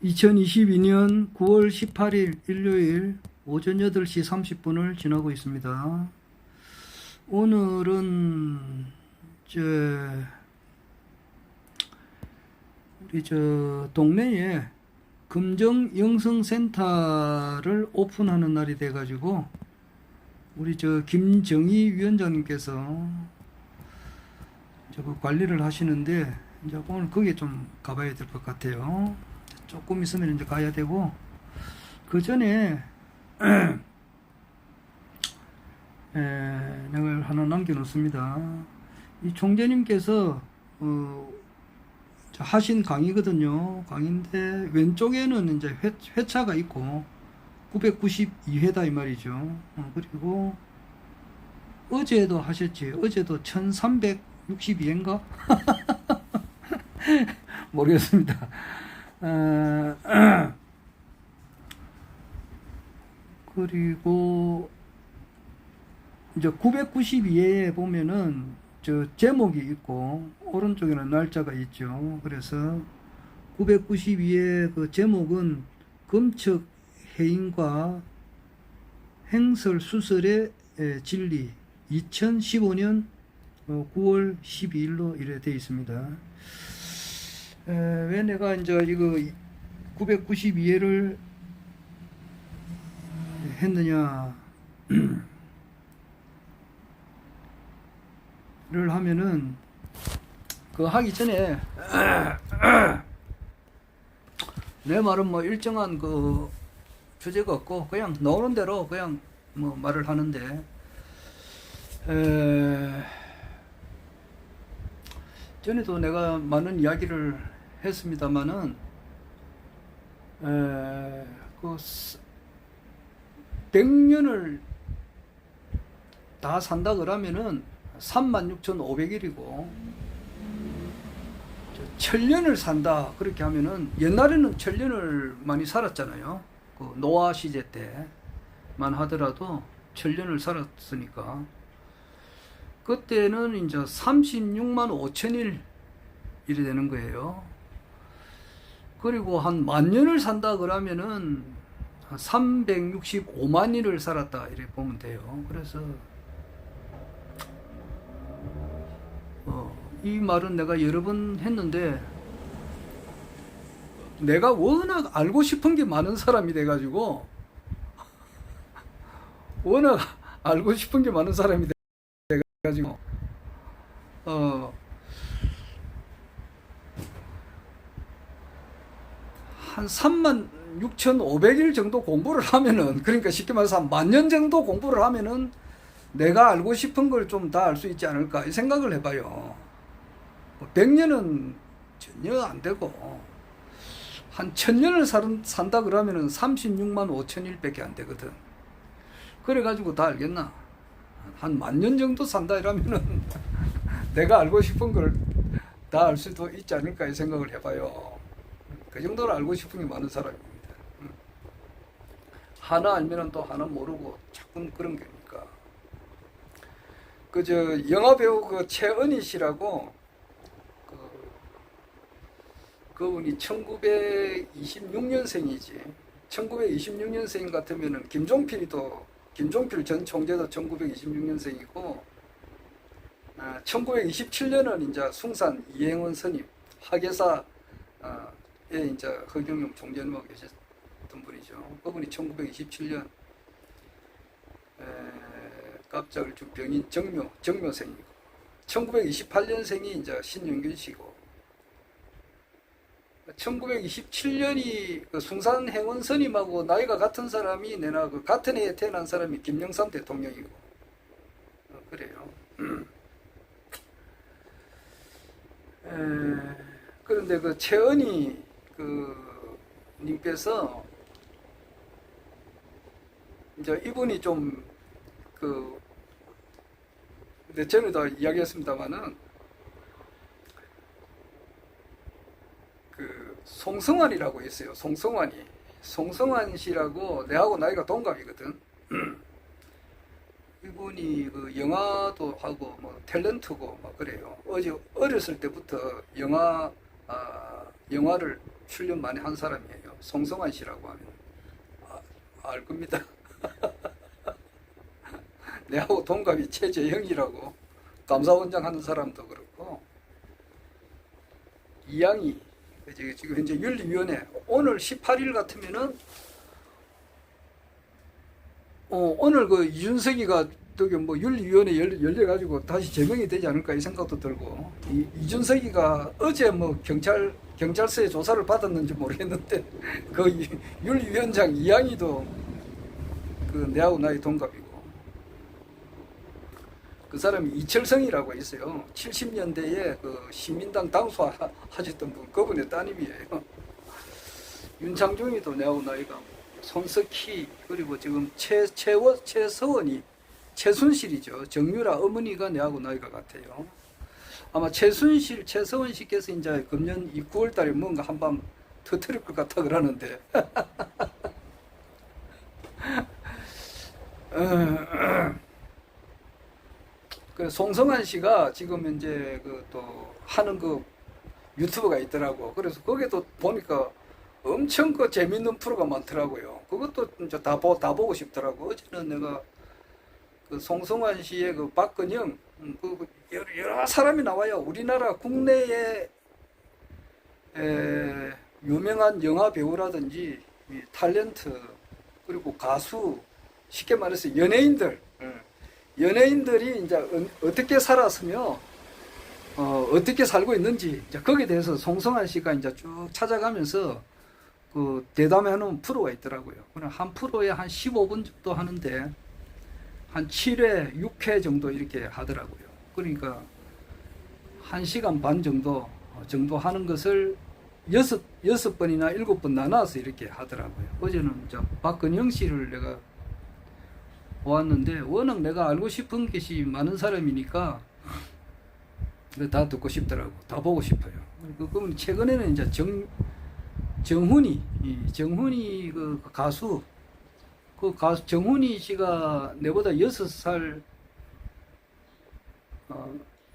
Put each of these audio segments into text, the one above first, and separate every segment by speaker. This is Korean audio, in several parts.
Speaker 1: 2022년 9월 18일 일요일 오전 8시 30분을 지나고 있습니다. 오늘은 우리 동네에 금정 영성센터를 오픈하는 날이 돼가지고 우리 김정희 위원장님께서 그 관리를 하시는데 이제 오늘 거기에 좀 가봐야 될 것 같아요. 조금 있으면 이제 가야 되고, 그 전에 내가 하나 남겨놓습니다. 이 총재님께서 하신 강의거든요. 강의인데 왼쪽에는 이제 회차가 있고 992회다 이 말이죠. 그리고 어제도 하셨지. 어제도 1362회인가? 모르겠습니다. 그리고 이제 992회에 보면은 제목이 있고 오른쪽에는 날짜가 있죠. 그래서 992회 그 제목은 검척 해인과 행설수설의 진리 2015년 9월 12일로 이래 되어 있습니다. 왜 내가 이제 이거 992회를 했느냐 를 하면은 그 하기 전에 내 말은 뭐 일정한 그 주제가 없고 그냥 나오는 대로 그냥 뭐 말을 하는데, 전에도 내가 많은 이야기를 했습니다만은 그 100년을 다 산다 그러면은 36,500일이고 1000년을 산다 그렇게 하면은, 옛날에는 1000년을 많이 살았잖아요. 그 노아 시대 때만 하더라도 1000년을 살았으니까 그때는 이제 36만 5천일 이래 되는 거예요. 그리고 한 10,000년을 산다 그러면은 365만 일을 살았다 이렇게 보면 돼요. 그래서 이 말은 내가 여러 번 했는데, 내가 워낙 알고 싶은 게 많은 사람이 돼가지고 워낙 알고 싶은 게 많은 사람이 돼가지고 한 36,500일 정도 공부를 하면은, 그러니까 쉽게 말해서 한 10,000년 정도 공부를 하면은 내가 알고 싶은 걸 좀 다 알 수 있지 않을까 이 생각을 해봐요. 100년은 전혀 안 되고 한 1000년을 산다 그러면은 36만 5천일 밖에 안 되거든. 그래가지고 다 알겠나? 한 10,000년 정도 산다 이러면은 내가 알고 싶은 걸 다 알 수도 있지 않을까 이 생각을 해봐요. 그 정도로 알고 싶은 게 많은 사람입니다. 하나 알면은 또 하나 모르고 자꾸 그런 거니까. 영화 배우 최은희 씨라고, 그분이 1926년생이지. 1926년생 같으면은 김종필 전 총재도 1926년생이고, 1927년은 이제 숭산 이행원 스님, 화계사에 이제 허경영 총재님하고 계셨던 분이죠. 그분이 1927년 갑작을 준 병인 정묘생이고, 1928년생이 이제 신영균 씨고, 1927년이 그 숭산 행원 스님하고 나이가 같은 사람이, 내나 그 같은 해에 태어난 사람이 김영삼 대통령이고, 그래요. 그런데 그 최은희 님께서 이제 이분이 좀 근데 전에도 이야기했습니다만은 송성환이라고 있어요. 송성환 씨라고 내하고 나이가 동갑이거든. 이분이 영화도 하고 뭐 탤런트고 막 그래요. 어렸을 때부터 영화를 출연 많이 한 사람이에요. 송성환 씨라고 하면 알 겁니다. 내하고 동갑이 최재형이라고 감사원장 하는 사람도 그렇고 이양이 지금 현재 윤리위원회 오늘 18일 같으면은 오늘 그 이준석이가 저기 뭐 윤리위원회 열려가지고 다시 제명이 되지 않을까 이 생각도 들고 이준석이가 어제 뭐 경찰서에 조사를 받았는지 모르겠는데 그 윤리위원장 이양이도 그 내하고 나이 동갑이고 그 사람이 이철성이라고 있어요. 70년대에 그 시민당 당수 하셨던 분 그분의 따님이에요. 윤창중이도 내하고 나이가 손석희 그리고 지금 최서원이 최순실이죠. 정유라 어머니가 내하고 나이가 같아요. 아마 최순실, 최서원 씨께서 이제 금년 9월 달에 뭔가 한밤 터뜨릴 것 같아 그러는데. 그 송성환 씨가 지금 현재 그 또 하는 그 유튜브가 있더라고. 그래서 거기도 보니까 엄청 그 재밌는 프로가 많더라고요. 그것도 이제 다 보고 싶더라고. 어제는 내가 그 송성환 씨의 그 박근영 그 여러 사람이 나와요. 우리나라 국내에 유명한 영화 배우라든지 탤런트 그리고 가수 쉽게 말해서 연예인들이 이제 어떻게 살았으며 어떻게 살고 있는지 이제 거기에 대해서 송성환 씨가 이제 쭉 찾아가면서 그 대담해하는 프로가 있더라고요. 그냥 한 프로에 한 15분 정도 하는데 한 7회, 6회 정도 이렇게 하더라고요. 그러니까 1시간 반 정도 하는 것을 6번이나 7번 나눠서 이렇게 하더라고요. 어제는 박근영 씨를 내가 보았는데 워낙 내가 알고 싶은 것이 많은 사람이니까 다 듣고 싶더라고. 다 보고 싶어요. 그러면 최근에는 이제 정훈이 그 가수 정훈이 씨가 내보다 6살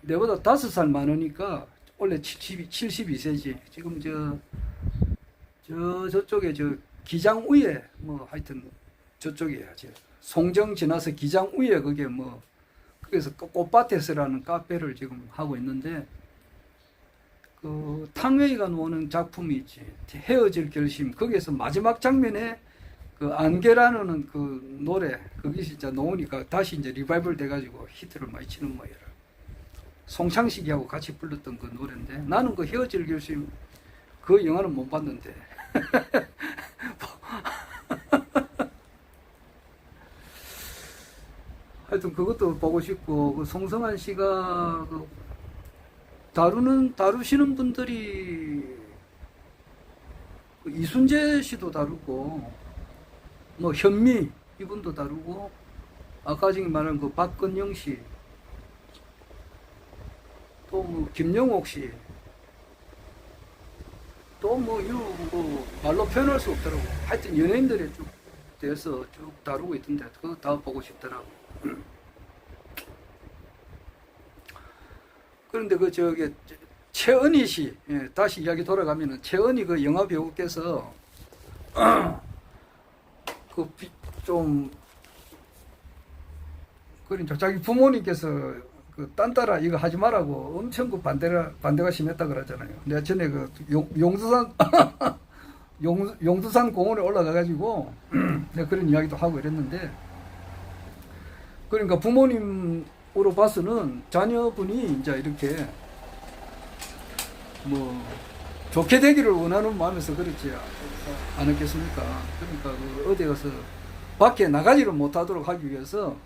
Speaker 1: 내보다 5살 많으니까 원래 72세지. 지금 저쪽에 기장 위에 뭐 하여튼 저쪽이야. 송정 지나서 기장 위에 그게 뭐 그래서 꽃밭에서라는 카페를 지금 하고 있는데 그 탕웨이가 노는 작품이 있지. 헤어질 결심. 거기에서 마지막 장면에 그 안개라는 그 노래 그게 진짜 놓으니까 다시 이제 리바이벌 돼가지고 히트를 많이 치는 모양이라. 송창식이하고 같이 불렀던 그 노래인데 나는 그 헤어질 결심 그 영화는 못 봤는데 하여튼 그것도 보고 싶고 그 송성환 씨가 그 다루시는 분들이 그 이순재 씨도 다루고 뭐 현미 이분도 다루고 아까 지금 말한 그 박근영 씨 또 뭐 김영옥 씨 또 뭐 말로 표현할 수 없더라고. 하여튼 연예인들에 쭉 대해서 쭉 다루고 있던데 그거 다 보고 싶더라고. 그런데 그 최은희 씨 다시 이야기 돌아가면은 최은희 그 영화 배우께서 그러니까 자기 부모님께서 그 딴따라 이거 하지 말라고 엄청 그 반대가 심했다 그러잖아요. 내가 전에 그 용두산 공원에 올라가가지고 내가 그런 이야기도 하고 이랬는데 그러니까 부모님으로 봐서는 자녀분이 이제 이렇게 뭐 좋게 되기를 원하는 마음에서 그렇지 않았겠습니까? 그러니까 그 어디 가서 밖에 나가지를 못하도록 하기 위해서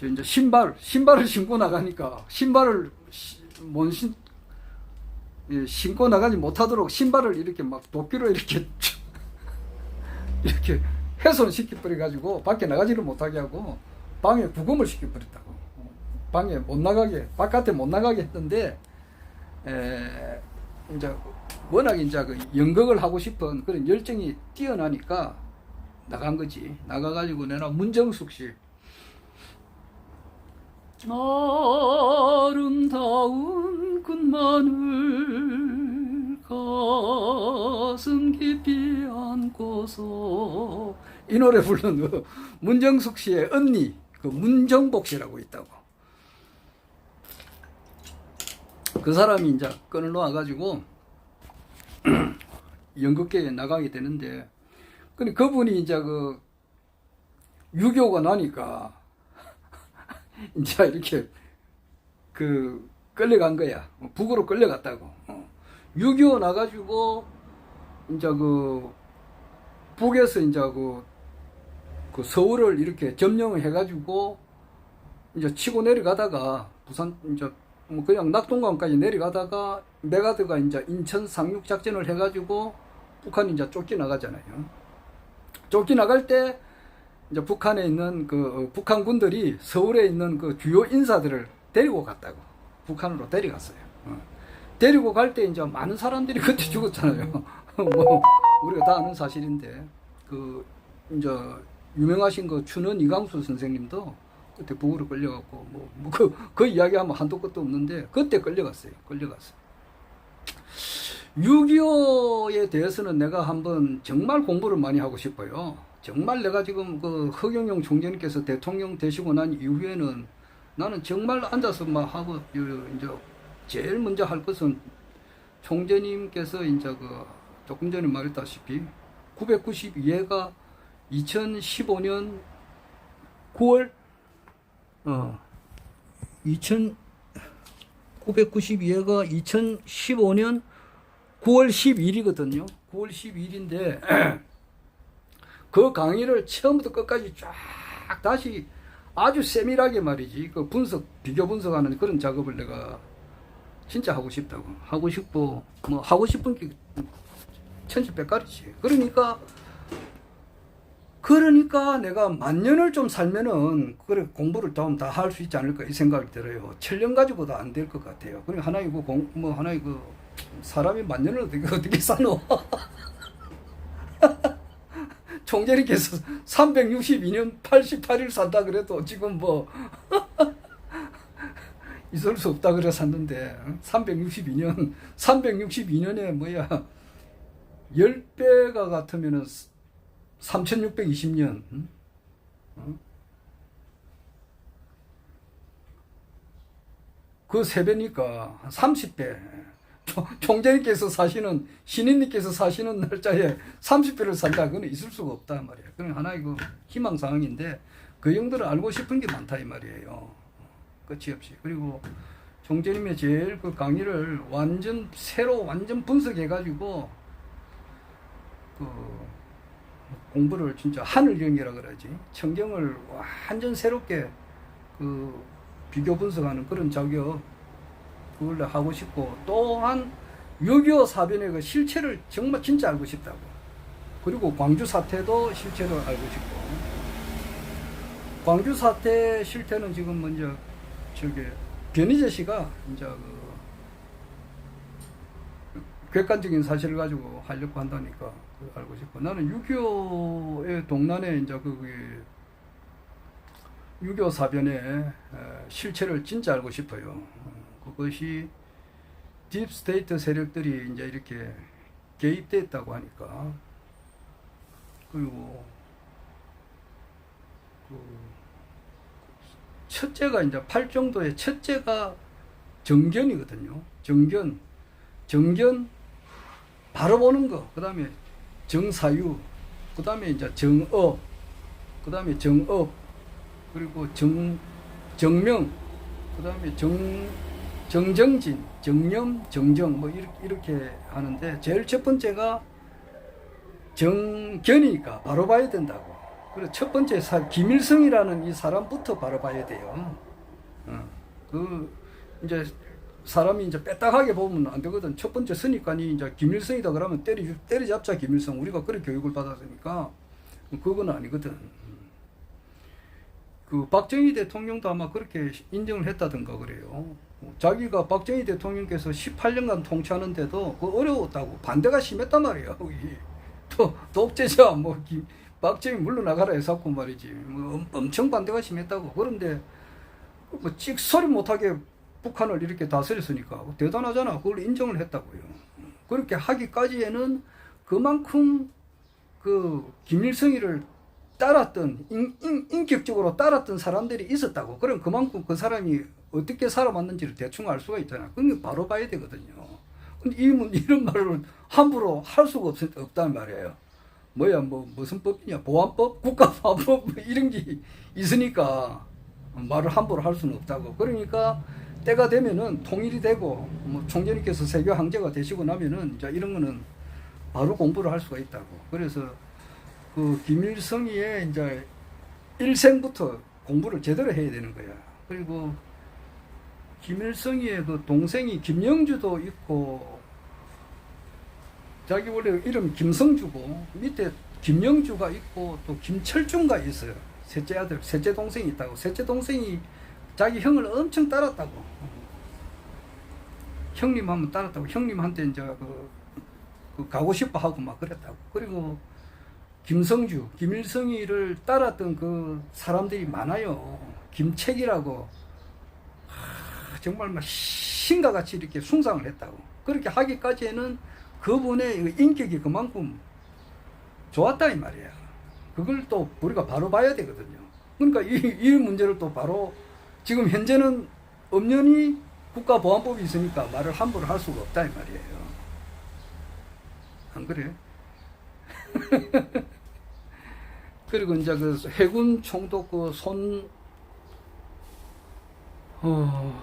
Speaker 1: 이제 신발을 신고 나가니까 신발을 신고 나가지 못하도록 신발을 이렇게 막 도끼로 이렇게 훼손시켜 버려가지고 밖에 나가지를 못하게 하고 방에 구금을 시켜 버렸다고. 방에 못 나가게 바깥에 못 나가게 했는데 이제 워낙 이제 그 연극을 하고 싶은 그런 열정이 뛰어나니까 나간 거지. 나가가지고 내가 문정숙 씨 아름다운 그 마늘 가지고 가슴 깊이 안고서 이 노래 부르는 그 문정숙 씨의 언니 그 문정복 씨라고 있다고. 그 사람이 이제 끈을 놓아가지고 연극계에 나가게 되는데, 근데 그분이 이제 그 6.25가 나니까 이제 이렇게 그 끌려간 거야. 북으로 끌려갔다고. 6.25 나가지고 이제 그 북에서 이제 그 서울을 이렇게 점령을 해가지고 이제 치고 내려가다가 부산 이제 뭐 그냥 낙동강까지 내려가다가 메가드가 이제 인천 상륙 작전을 해가지고 북한이 이제 쫓겨나가잖아요. 쫓겨나갈 때 이제 북한에 있는 그 북한 군들이 서울에 있는 그 주요 인사들을 데리고 갔다고. 북한으로 데려갔어요. 데리고 갈 때 이제 많은 사람들이 그때 죽었잖아요. 뭐 우리가 다 아는 사실인데, 그 이제 유명하신 그 춘원 이광수 선생님도 그때 북으로 끌려갔고, 그 이야기하면 한도 끝도 없는데 그때 끌려갔어요. 6.25에 대해서는 내가 한번 정말 공부를 많이 하고 싶어요. 정말 내가 지금 그 허경영 총재님께서 대통령 되시고 난 이후에는 나는 정말 앉아서 막 하고, 이제 제일 먼저 할 것은 총재님께서 이제 그 조금 전에 말했다시피 992회가 2015년 9월 992회가 2015년 9월 10일이거든요. 9월 10일인데 그 강의를 처음부터 끝까지 쫙 다시 아주 세밀하게 말이지, 그 비교 분석하는 그런 작업을 내가 진짜 하고 싶다고. 하고 싶고, 뭐 하고 싶은 게 천지백갈이지. 그러니까 내가 만년을 좀 살면은 그래 공부를 좀 다 할 수 있지 않을까 이 생각이 들어요. 7년 가지고도 안 될 것 같아요. 그러니까 하나의 사람이 만년을 어떻게 사노? 총재님께서 362년 88일 산다 그래도 지금 뭐 있을 수 없다 그래 샀는데, 362년에 뭐야 10배가 같으면은 3620년. 그 3배니까 30배. 총재님께서 사시는, 신인님께서 사시는 날짜에 30배를 산다. 그건 있을 수가 없다 말이에요. 그건 하나의 그 희망사항인데, 그 정도를 알고 싶은 게 많다 이 말이에요. 끝이 없이. 그리고 총재님의 제일 그 강의를 완전 분석해가지고 그 공부를 진짜 하늘경이라 그러지, 청경을 완전 새롭게 그 비교 분석하는 그런 작업, 그걸 하고 싶고, 또한 6.25 사변의 그 실체를 정말 진짜 알고 싶다고. 그리고 광주 사태도 실체를 알고 싶고, 광주 사태 실태는 지금 먼저 변희재 씨가 이제 그 객관적인 사실을 가지고 하려고 한다니까 알고 싶고, 나는 6.25의 동란에 이제 6.25 사변의 실체를 진짜 알고 싶어요. 그것이 딥스테이트 세력들이 이제 이렇게 개입됐다고 하니까. 그리고 첫째가 이제 8정도의 첫째가 정견이거든요. 정견 바로 보는 거. 그 다음에 정사유, 그 다음에 이제 정업, 그 다음에 정업, 그리고 정명, 그 다음에 정정진, 정념, 정정, 뭐 이렇게 하는데, 제일 첫 번째가 정견이니까 바로 봐야 된다고. 그리고 첫 번째 김일성이라는 이 사람부터 바로 봐야 돼요. 이제 사람이 이제 빼딱하게 보면 안 되거든. 첫 번째 선입관이 이제 김일성이다 그러면 때리잡자 김일성. 우리가 그런 교육을 받았으니까 그건 아니거든. 그 박정희 대통령도 아마 그렇게 인정을 했다던가 그래요. 자기가 박정희 대통령께서 18년간 통치하는데도 그 어려웠다고, 반대가 심했단 말이에요. 또 독재자 박정희 물러나가라 해서 말이지. 엄청 반대가 심했다고. 그런데 찍소리 못하게 북한을 이렇게 다스렸으니까 대단하잖아. 그걸 인정을 했다고요. 그렇게 하기까지에는 그만큼 그 김일성이를 따랐던 인격적으로 따랐던 사람들이 있었다고. 그럼 그만큼 그 사람이 어떻게 살아왔는지를 대충 알 수가 있잖아. 그게 바로 봐야 되거든요. 근데 이런 말을 함부로 할 수가 없다는 말이에요. 뭐야, 무슨 법이냐, 보안법, 국가보안법 뭐 이런 게 있으니까 말을 함부로 할 수는 없다고. 그러니까 때가 되면은 통일이 되고 뭐 총재님께서 세계 황제가 되시고 나면은 이제 이런 거는 바로 공부를 할 수가 있다고. 그래서 그 김일성이의 이제 일생부터 공부를 제대로 해야 되는 거야. 그리고 김일성이의 그 동생이 김영주도 있고, 자기 원래 이름 김성주고 밑에 김영주가 있고 또 김철중가 있어요. 셋째 아들, 셋째 동생이 있다고. 셋째 동생이 자기 형을 엄청 따랐다고. 형님 한번 따랐다고. 형님한테 이제 그 가고 싶어 하고 막 그랬다고. 그리고 김성주, 김일성이를 따랐던 그 사람들이 많아요. 김책이라고. 정말 막 신과 같이 이렇게 숭상을 했다고. 그렇게 하기까지는 그분의 인격이 그만큼 좋았다 이 말이야. 그걸 또 우리가 바로 봐야 되거든요. 그러니까 이 문제를 또 바로 지금 현재는 엄연히 국가보안법이 있으니까 말을 함부로 할 수가 없다 이 말이에요. 안 그래? 그리고 이제 그 해군 총독 그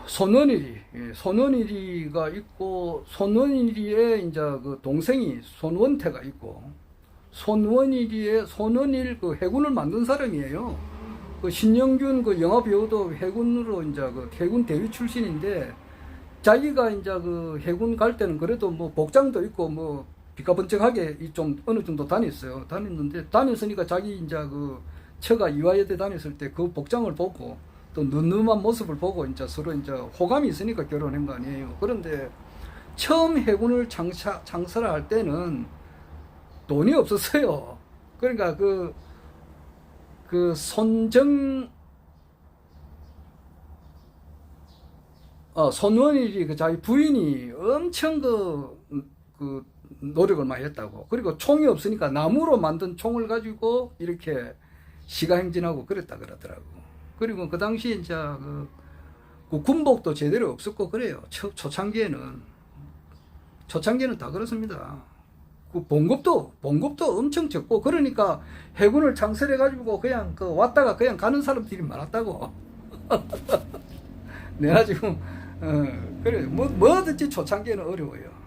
Speaker 1: 손원일이가 있고, 손원일이의 이제 그 동생이 손원태가 있고, 손원일 그 해군을 만든 사람이에요. 그 신영균 그 영화 배우도 해군으로 이제 그 해군 대위 출신인데, 자기가 이제 그 해군 갈 때는 그래도 뭐 복장도 있고 뭐 비가번쩍하게 좀 어느 정도 다녔어요. 다녔으니까 자기 이제 그 처가 이화여대 다녔을 때 그 복장을 보고 또 늠름한 모습을 보고 이제 서로 이제 호감이 있으니까 결혼한 거 아니에요. 그런데 처음 해군을 창설을 할 때는 돈이 없었어요. 그러니까 손원일이 그 자기 부인이 엄청 그 노력을 많이 했다고. 그리고 총이 없으니까 나무로 만든 총을 가지고 이렇게 시가행진하고 그랬다 그러더라고. 그리고 그 당시에 이제 그 군복도 제대로 없었고 그래요. 초창기에는 다 그렇습니다. 그 봉급도 엄청 적고, 그러니까 해군을 창설해 가지고 그냥 왔다가 그냥 가는 사람들이 많았다고. 내가 지금 그래 뭐든지 초창기에는 어려워요.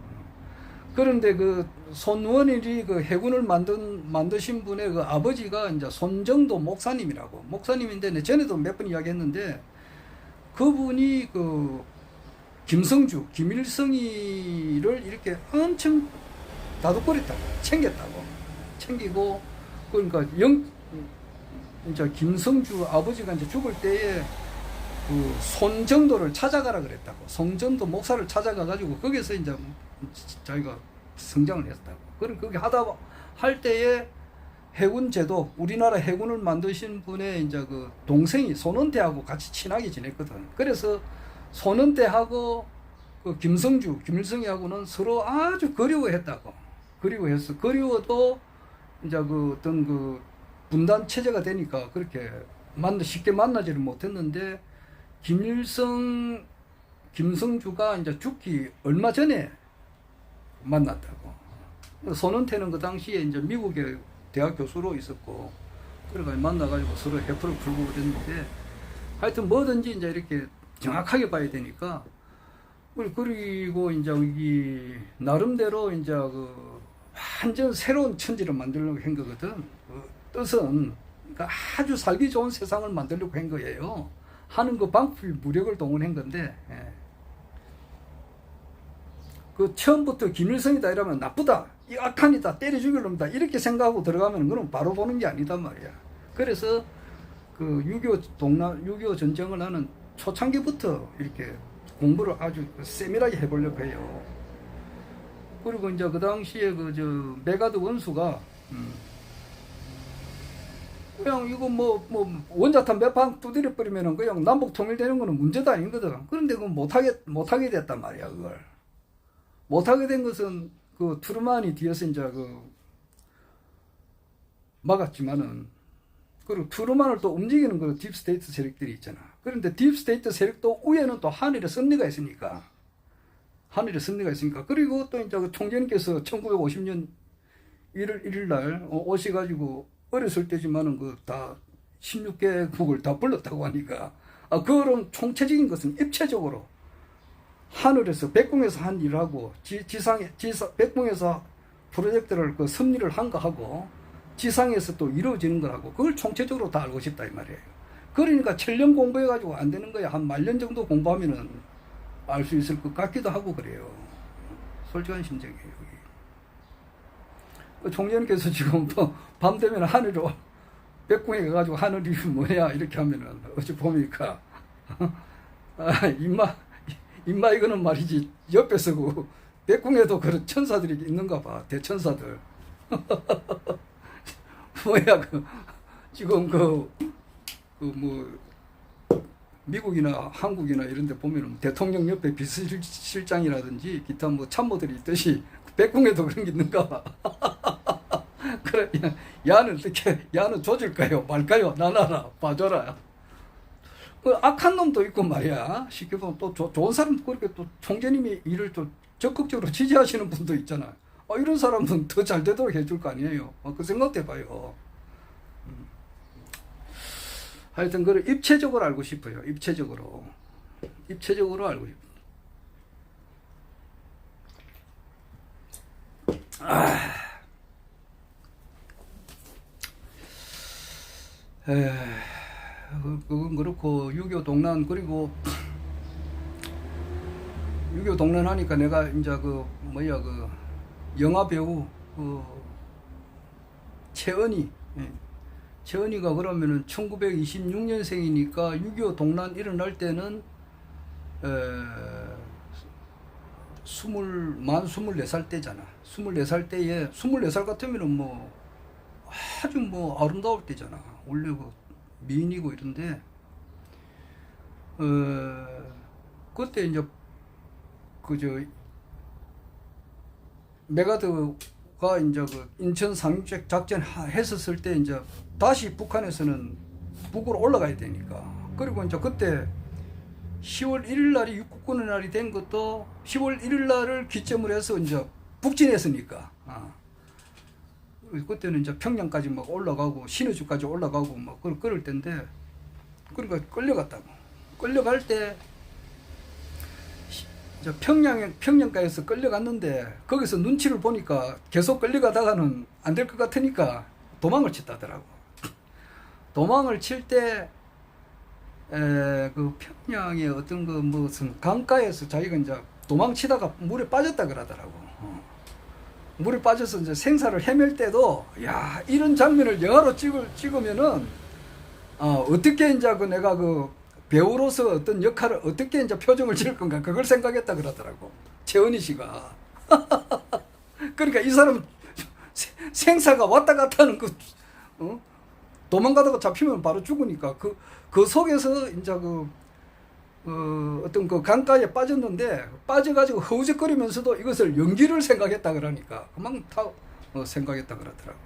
Speaker 1: 그런데 그 손원일이 그 해군을 만드신 분의 그 아버지가 이제 손정도 목사님인데 전에도 몇 번 이야기했는데, 그분이 그 김일성이를 이렇게 엄청 다독거렸다고, 챙기고, 그러니까 이제 김성주 아버지가 이제 죽을 때에 그 손정도를 찾아가라 그랬다고. 손정도 목사를 찾아가 가지고 거기서 이제 자기가 성장을 했다고. 그럼 거기 할 때에 해군 제도, 우리나라 해군을 만드신 분의 이제 그 동생이 손원태하고 같이 친하게 지냈거든. 그래서 손원태하고 그 김일성이하고는 서로 아주 그리워했다고. 그리워도 이제 그 어떤 그 분단 체제가 되니까 그렇게 쉽게 만나지를 못했는데, 김성주가 이제 죽기 얼마 전에 만났다고. 손원태는 그 당시에 이제 미국에 대학 교수로 있었고, 그래가지고 만나가지고 서로 해프를 풀고 그랬는데, 하여튼 뭐든지 이제 이렇게 정확하게 봐야 되니까, 그리고 이제 여기 나름대로 이제 그 완전 새로운 천지를 만들려고 한 거거든. 그 뜻은 그러니까 아주 살기 좋은 세상을 만들려고 한 거예요. 하는 그 방법이 무력을 동원한 건데, 그 처음부터 김일성이다 이러면 나쁘다, 이 악한이다, 때려 죽일 놈이다 이렇게 생각하고 들어가면 그건 바로 보는 게 아니단 말이야. 그래서 그 6.25 전쟁을 하는 초창기부터 이렇게 공부를 아주 세밀하게 해보려고 해요. 그리고 이제 그 당시에 메가드 원수가 그냥 이거 뭐 원자탄 몇 방 두드려 버리면은 그냥 남북 통일되는 거는 문제도 아니거든. 그런데 그건 못하게 됐단 말이야. 그걸 못하게 된 것은 그 트루만이 뒤에서 이제 막았지만은, 그리고 트루만을 또 움직이는 그 딥스테이트 세력들이 있잖아. 그런데 딥스테이트 세력도 위에는 또 하늘의 섭리가 있으니까. 그리고 또 이제 그 총재님께서 1950년 1월 1일 날 오셔가지고, 어렸을 때지만은 다 16개국을 다 불렀다고 하니까, 그런 총체적인 것은 입체적으로 하늘에서 백궁에서 한 일하고 백궁에서 프로젝트를 섭리를 한 거하고 지상에서 또 이루어지는 거라고, 그걸 총체적으로 다 알고 싶다 이 말이에요. 그러니까 7년 공부해가지고 안 되는 거야. 한 말년 정도 공부하면은 알 수 있을 것 같기도 하고 그래요. 솔직한 심정이에요. 총재님께서 지금 밤 되면 하늘로 백궁에 가가지고 하늘이 뭐야 이렇게 하면은 어찌 보니까 임마 이거는 말이지, 옆에서 백궁에도 그런 천사들이 있는가 봐. 대천사들. 뭐야 지금 미국이나 한국이나 이런 데 보면은 대통령 옆에 비서실장이라든지 기타 참모들이 있듯이 백궁에도 그런 게 있는가 봐. 그래, 야는 조질까요? 말까요? 나나라, 봐줘라. 악한 놈도 있고 말이야. 쉽게 보면 또 좋은 사람도 그렇게 또 총재님이 일을 또 적극적으로 지지하시는 분도 있잖아. 이런 사람은 더 잘 되도록 해줄 거 아니에요. 그 생각도 해봐요. 하여튼, 그걸 입체적으로 알고 싶어요. 입체적으로 알고 싶어요. 그건 그렇고, 6.25 동란, 그리고 6.25 동란 하니까 내가 이제 영화 배우, 최은희가 그러면은 1926년생이니까 6.25 동란 일어날 때는, 만 24살 때잖아. 24살 같으면은 아주 아름다울 때잖아. 원래 미인이고 이런데, 그때 이제 메가드가 이제 인천 상륙 작전 했었을 때 이제 다시 북한에서는 북으로 올라가야 되니까. 그리고 이제 그때 10월 1일 날이 육국군의 날이 된 것도 10월 1일 날을 기점으로 해서 이제 북진했으니까. 그때는 이제 평양까지 올라가고 신의주까지 올라가고 그럴 때인데, 그러니까 끌려갈 때 이제 평양까지서 끌려갔는데, 거기서 눈치를 보니까 계속 끌려가다가는 안 될 것 같으니까 도망을 쳤다더라고. 도망을 칠 때 평양의 어떤 무슨 강가에서 자기가 이제 도망치다가 물에 빠졌다 그러더라고. 물에 빠져서 이제 생사를 헤맬 때도, 야, 이런 장면을 영화로 찍으면은, 어떻게 이제 내가 배우로서 어떤 역할을 어떻게 이제 표정을 지을 건가, 그걸 생각했다 그러더라고. 최은희 씨가. 그러니까 이 사람은 생사가 왔다 갔다 하는 도망가다가 잡히면 바로 죽으니까 그 속에서 이제 어떤 강가에 빠졌는데, 빠져가지고 허우적거리면서도 이것을 연기를 생각했다 그러니까 그만 다 생각했다 그러더라고.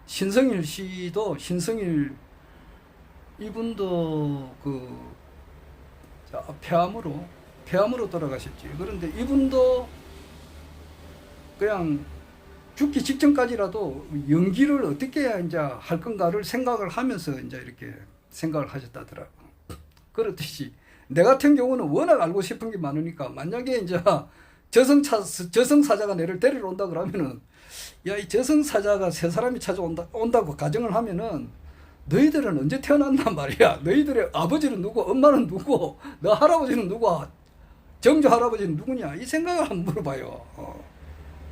Speaker 1: 신성일 씨도, 이분도 폐암으로 돌아가셨지. 그런데 이분도 그냥 죽기 직전까지라도 연기를 어떻게 해야 이제 할 건가를 생각을 하면서 이제 이렇게 생각을 하셨다더라고. 그렇듯이 내 같은 경우는 워낙 알고 싶은 게 많으니까, 만약에 이제 저승사자가 내를 데리러 온다 그러면은, 야, 이 저승사자가 세 사람이 온다고 가정을 하면은, 너희들은 언제 태어났단 말이야. 너희들의 아버지는 누구, 엄마는 누구, 너 할아버지는 누구, 정조 할아버지는 누구냐, 이 생각을 한번 물어봐요.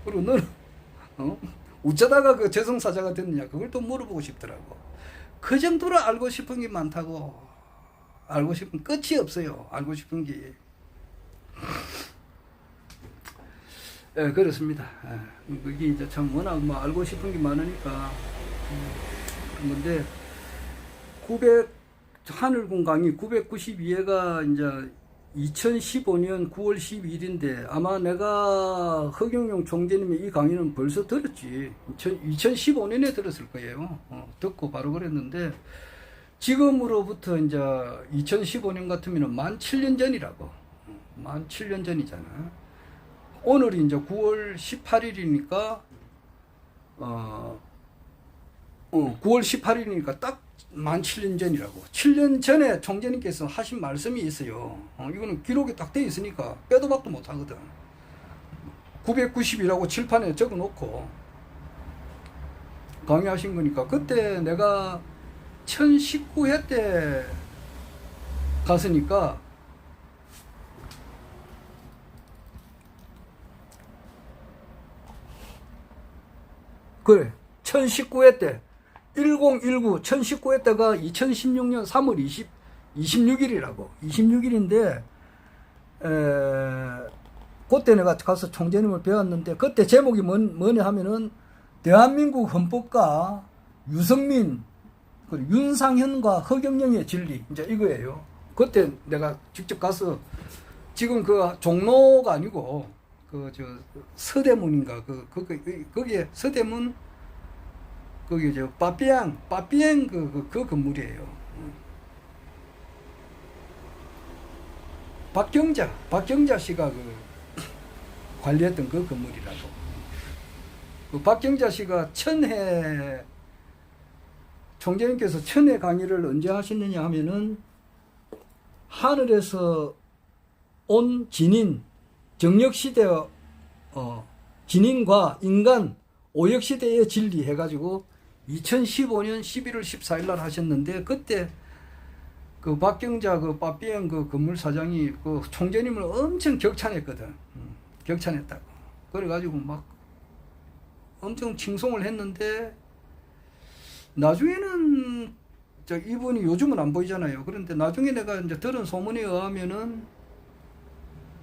Speaker 1: 그리고 너는 어쩌다가 저승사자가 됐느냐, 그걸 또 물어보고 싶더라고. 그 정도로 알고 싶은 게 많다고. 알고 싶은 끝이 없어요. 알고 싶은 게. 그렇습니다. 그게 이제 참 워낙 알고 싶은 게 많으니까. 근데 하늘궁 강이 992회가 이제 2015년 9월 12일인데 아마 내가 허경영 총재님의 이 강의는 벌써 들었지. 2015년에 들었을 거예요. 듣고 바로 그랬는데 지금으로부터 이제 2015년 같으면 만 7년 전이라고. 만 7년 전이잖아. 오늘이 이제 9월 18일이니까 9월 18일이니까 딱 만 7년 전이라고. 7년 전에 총재님께서 하신 말씀이 있어요. 이거는 기록에 딱 돼 있으니까 빼도 박도 못 하거든. 990이라고 칠판에 적어 놓고 강의하신 거니까, 그때 내가 1019회 때 갔으니까 그래, 1019회 때 1019 1019회 때가 2016년 3월 26일이라고. 26일인데 그때 내가 가서 총재님을 배웠는데, 그때 제목이 뭐냐 하면은 대한민국 헌법과 유승민, 윤상현과 허경영의 진리, 이제 이거예요. 그때 내가 직접 가서, 지금 그 종로가 아니고 서대문인가, 거기에 서대문, 거기 빠삐앙 그 건물이에요. 박경자 씨가 관리했던 그 건물이라고. 그 박경자 씨가 총재님께서 천회 강의를 언제 하셨느냐 하면은, 하늘에서 온 진인, 정력시대, 진인과 인간, 오역시대의 진리 해가지고 2015년 11월 14일 날 하셨는데, 그때 그 박경자 빠삐엔 그 건물 사장이 그 총재님을 엄청 격찬했거든. 격찬했다고. 그래가지고 막 엄청 칭송을 했는데, 나중에는 이분이 요즘은 안 보이잖아요. 그런데 나중에 내가 이제 들은 소문에 의하면은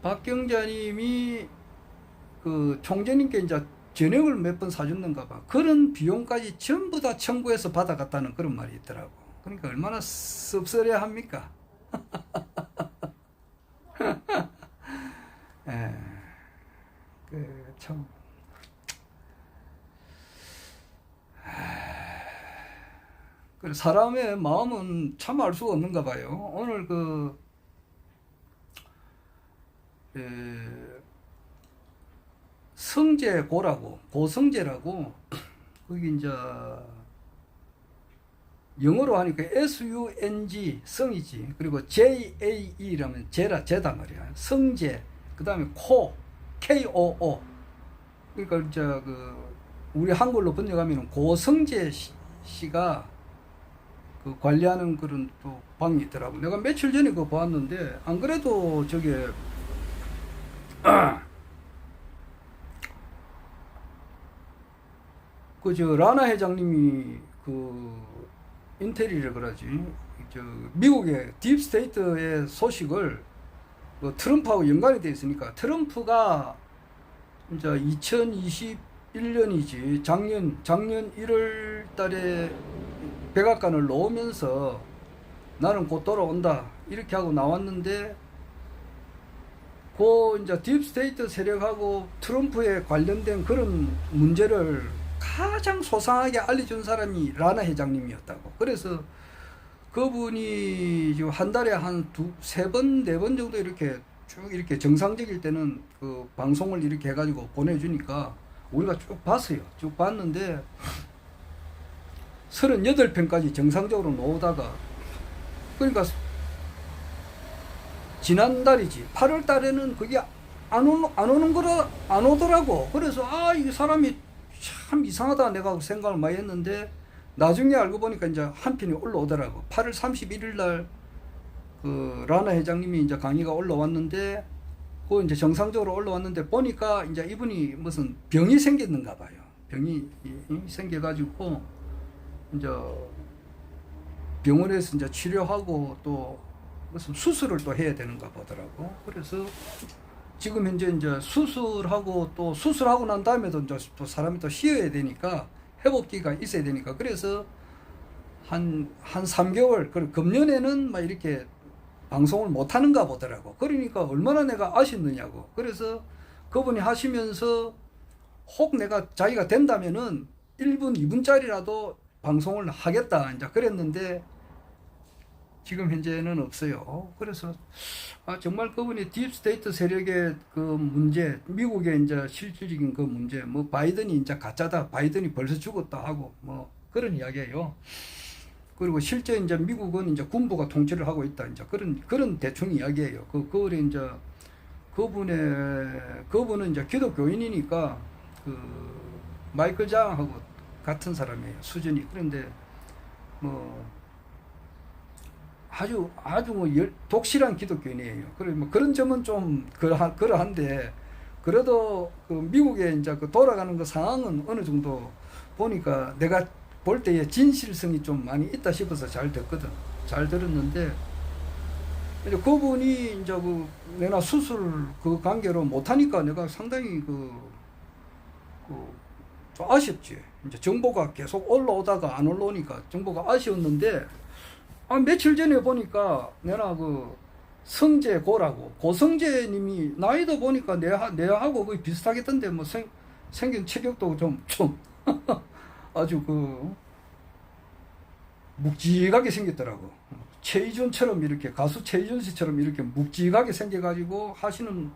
Speaker 1: 박경자님이 그 총재님께 이제 저녁을 몇 번 사줬는가 봐. 그런 비용까지 전부 다 청구해서 받아갔다는 그런 말이 있더라고. 그러니까 얼마나 씁쓸해 합니까? 참. 사람의 마음은 참 알 수가 없는가 봐요. 오늘 성제고라고, 고성제라고, 거기 이제 영어로 하니까 SUNG, 성이지. 그리고 JAE라면 제다 말이야. 성제. 그 다음에 KOO. 그러니까 이제 우리 한글로 번역하면 고성제 씨가 관리하는 그런 또 방이 있더라고. 내가 며칠 전에 그거 보았는데, 안 그래도 저게 라나 회장님이 인텔이라 그러지, 미국의 딥스테이트의 소식을 트럼프하고 연관이 되어 있으니까, 트럼프가 이제 2021년이지 작년 1월 달에 백악관을 놓으면서 나는 곧 돌아온다 이렇게 하고 나왔는데, 이제 딥스테이트 세력하고 트럼프에 관련된 그런 문제를 가장 소상하게 알려준 사람이 라나 회장님이었다고. 그래서 그분이 지금 한 달에 한 세 번, 네 번 정도 이렇게 쭉 이렇게 정상적일 때는 그 방송을 이렇게 해가지고 보내주니까 우리가 쭉 봤어요. 쭉 봤는데 38편까지 정상적으로 나오다가, 그러니까 지난달이지 8월 달에는 그게 안 오더라고. 그래서 이 사람이 참 이상하다 내가 생각을 많이 했는데, 나중에 알고 보니까 이제 한 편이 올라오더라고. 8월 31일 날 라나 회장님이 이제 강의가 올라왔는데, 이제 정상적으로 올라왔는데 보니까 이제 이분이 무슨 병이 생겼는가 봐요. 병이 생겨가지고 이제 병원에서 이제 치료하고 또 무슨 수술을 또 해야 되는가 보더라고. 그래서 지금 현재 이제 수술하고 난 다음에도 이제 또 사람이 또 쉬어야 되니까, 회복기가 있어야 되니까, 그래서 한 3개월, 그리고 금년에는 막 이렇게 방송을 못 하는가 보더라고. 그러니까 얼마나 내가 아쉽느냐고. 그래서 그분이 하시면서 혹 내가 자기가 된다면은 1분, 2분짜리라도 방송을 하겠다. 이제 그랬는데 지금 현재는 없어요. 그래서 정말 그분이 딥스테이트 세력의 그 문제, 미국의 이제 실질적인 그 문제, 뭐 바이든이 이제 가짜다, 바이든이 벌써 죽었다 하고 뭐 그런 이야기예요. 그리고 실제 이제 미국은 이제 군부가 통치를 하고 있다, 이제 그런 대충 이야기예요. 그걸 이제 그분은 이제 기독교인이니까 그 마이클 장하고 같은 사람이에요, 수준이. 그런데 뭐 아주 뭐 독실한 기독교인이에요. 그래 뭐 그런 점은 좀 그러한데, 그래도 그 미국의 이제 그 돌아가는 그 상황은 어느 정도 보니까 내가 볼 때에 진실성이 좀 많이 있다 싶어서 잘 듣거든. 잘 들었는데 이제 그분이 이제 그 내가 수술 그 관계로 못하니까 내가 상당히 좀 아쉽지. 이제 정보가 계속 올라오다가 안 올라오니까 정보가 아쉬웠는데, 며칠 전에 보니까 내가 그 성재고라고, 고성재님이 나이도 보니까 내하고 거의 비슷하겠던데, 뭐 생긴 체격도 좀 아주 그 묵직하게 생겼더라고. 최희준처럼, 이렇게 가수 최희준 씨처럼 이렇게 묵직하게 생겨가지고 하시는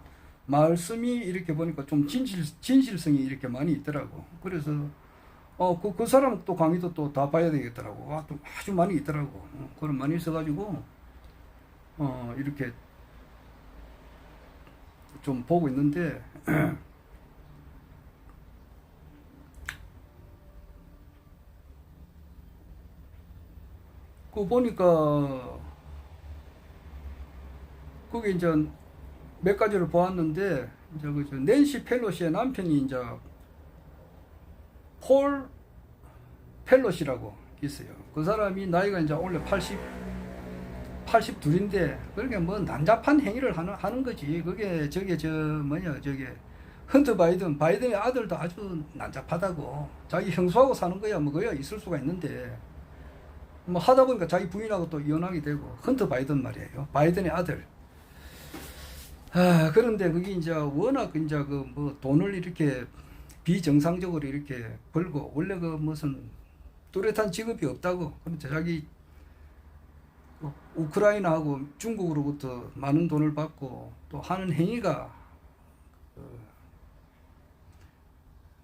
Speaker 1: 말씀이 이렇게 보니까 좀 진실성이 이렇게 많이 있더라고. 그래서 그 사람 또 강의도 또 다 봐야 되겠더라고. 또 아주 많이 있더라고. 그런 많이 있어가지고 이렇게 좀 보고 있는데 그 보니까 그게 이제 몇 가지를 보았는데, 이제 그 낸시 펠로시의 남편이 이제 폴 펠로시라고 있어요. 그 사람이 나이가 이제 원래 82인데, 그렇게 뭐 난잡한 행위를 하는 거지. 그게 저게 헌터 바이든의 아들도 아주 난잡하다고. 자기 형수하고 사는 거야 뭐 그야 있을 수가 있는데, 뭐 하다 보니까 자기 부인하고 또 이혼하게 되고. 헌터 바이든 말이에요. 바이든의 아들. 그런데 그게 이제 워낙 이제 그 뭐 돈을 이렇게 비정상적으로 이렇게 벌고, 원래 그 무슨 뚜렷한 직업이 없다고. 그런데 자기 우크라이나하고 중국으로부터 많은 돈을 받고 또 하는 행위가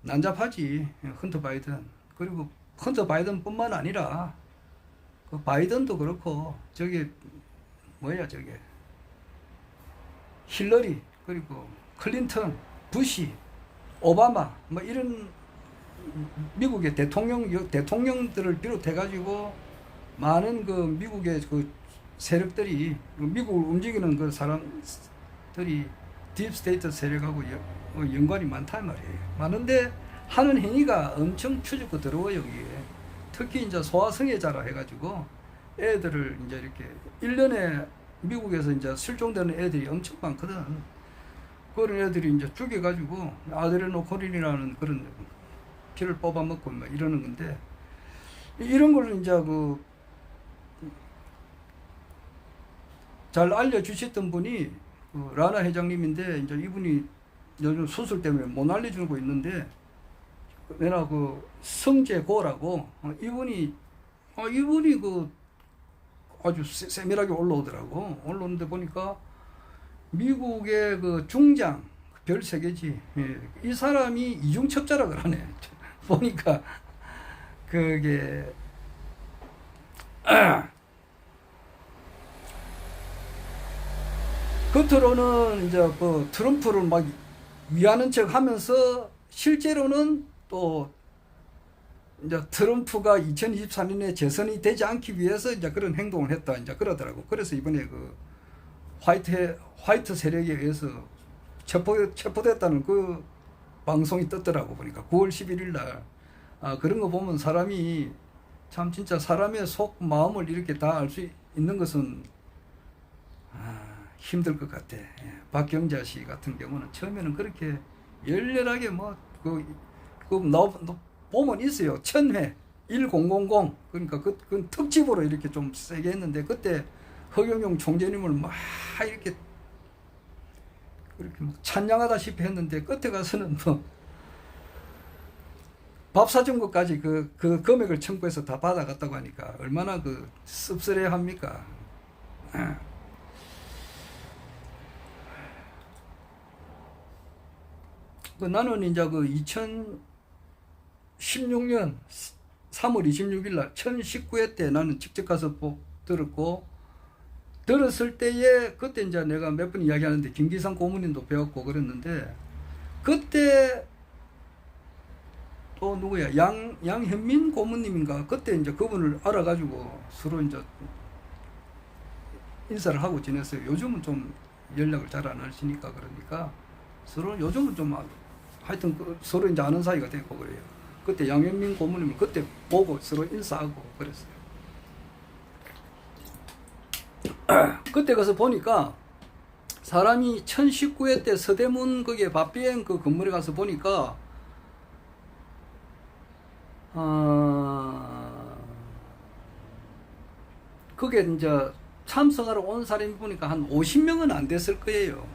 Speaker 1: 난잡하지, 헌터 바이든. 그리고 헌터 바이든 뿐만 아니라 그 바이든도 그렇고, 저게 힐러리, 그리고 클린턴, 부시, 오바마, 뭐 이런 미국의 대통령들을 비롯해가지고 많은 그 미국의 그 세력들이, 미국을 움직이는 그 사람들이 딥스테이트 세력하고 연관이 많단 말이에요. 많은데 하는 행위가 엄청 추적고 더러워요, 여기에. 특히 이제 소아성애자라 해가지고 애들을 이제 이렇게 1년에 미국에서 이제 실종되는 애들이 엄청 많거든. 그런 애들이 이제 죽여가지고 아드레노코린이라는 그런 피를 뽑아먹고 막 이러는 건데, 이런 걸 이제 잘 알려주셨던 분이 라나 회장님인데, 이제 이분이 요즘 수술 때문에 못 알려주고 있는데, 내가 성재고라고, 이분이 아주 세밀하게 올라오더라고. 올라오는데 보니까 미국의 그 중장, 별 3개지. 예, 이 사람이 이중첩자라 그러네. 보니까 그게 겉으로는 이제 그 트럼프를 막 위하는 척 하면서, 실제로는 또 이제 트럼프가 2024년에 재선이 되지 않기 위해서 이제 그런 행동을 했다, 이제 그러더라고. 그래서 이번에 그 화이트 세력에 의해서 체포됐다는 그 방송이 떴더라고. 보니까 9월 11일 날. 그런 거 보면 사람이 참 진짜 사람의 속 마음을 이렇게 다 알 수 있는 것은 힘들 것 같아. 박경자 씨 같은 경우는 처음에는 그렇게 열렬하게 보면 있어요. 1000회 1000, 그러니까 그 특집으로 이렇게 좀 세게 했는데, 그때 허경영 총재님을 막 이렇게 그렇게 막 찬양하다시피 했는데 끝에 가서는 뭐 밥 사준 것까지 그 금액을 청구해서 다 받아갔다고 하니까 얼마나 그 씁쓸해 합니까? 나는 이제 그 2016년 3월 26일 날 1019회 때 나는 직접 가서 들었고, 들었을 때에 그때 이제 내가 몇 번 이야기하는데 김기상 고문님도 배웠고 그랬는데, 그때 또 누구야 양현민 고문님인가 그때 이제 그분을 알아가지고 서로 이제 인사를 하고 지냈어요. 요즘은 좀 연락을 잘 안 하시니까 그러니까 서로 요즘은 좀 하여튼 서로 이제 아는 사이가 됐고 그래요. 그때 양현민 고문님을 그때 보고 서로 인사하고 그랬어요. 그때 가서 보니까 사람이 1019회 때 서대문 거기에 밥비행 그 건물에 가서 보니까 그게 이제 참석하러 온 사람이 보니까 한 50명은 안 됐을 거예요.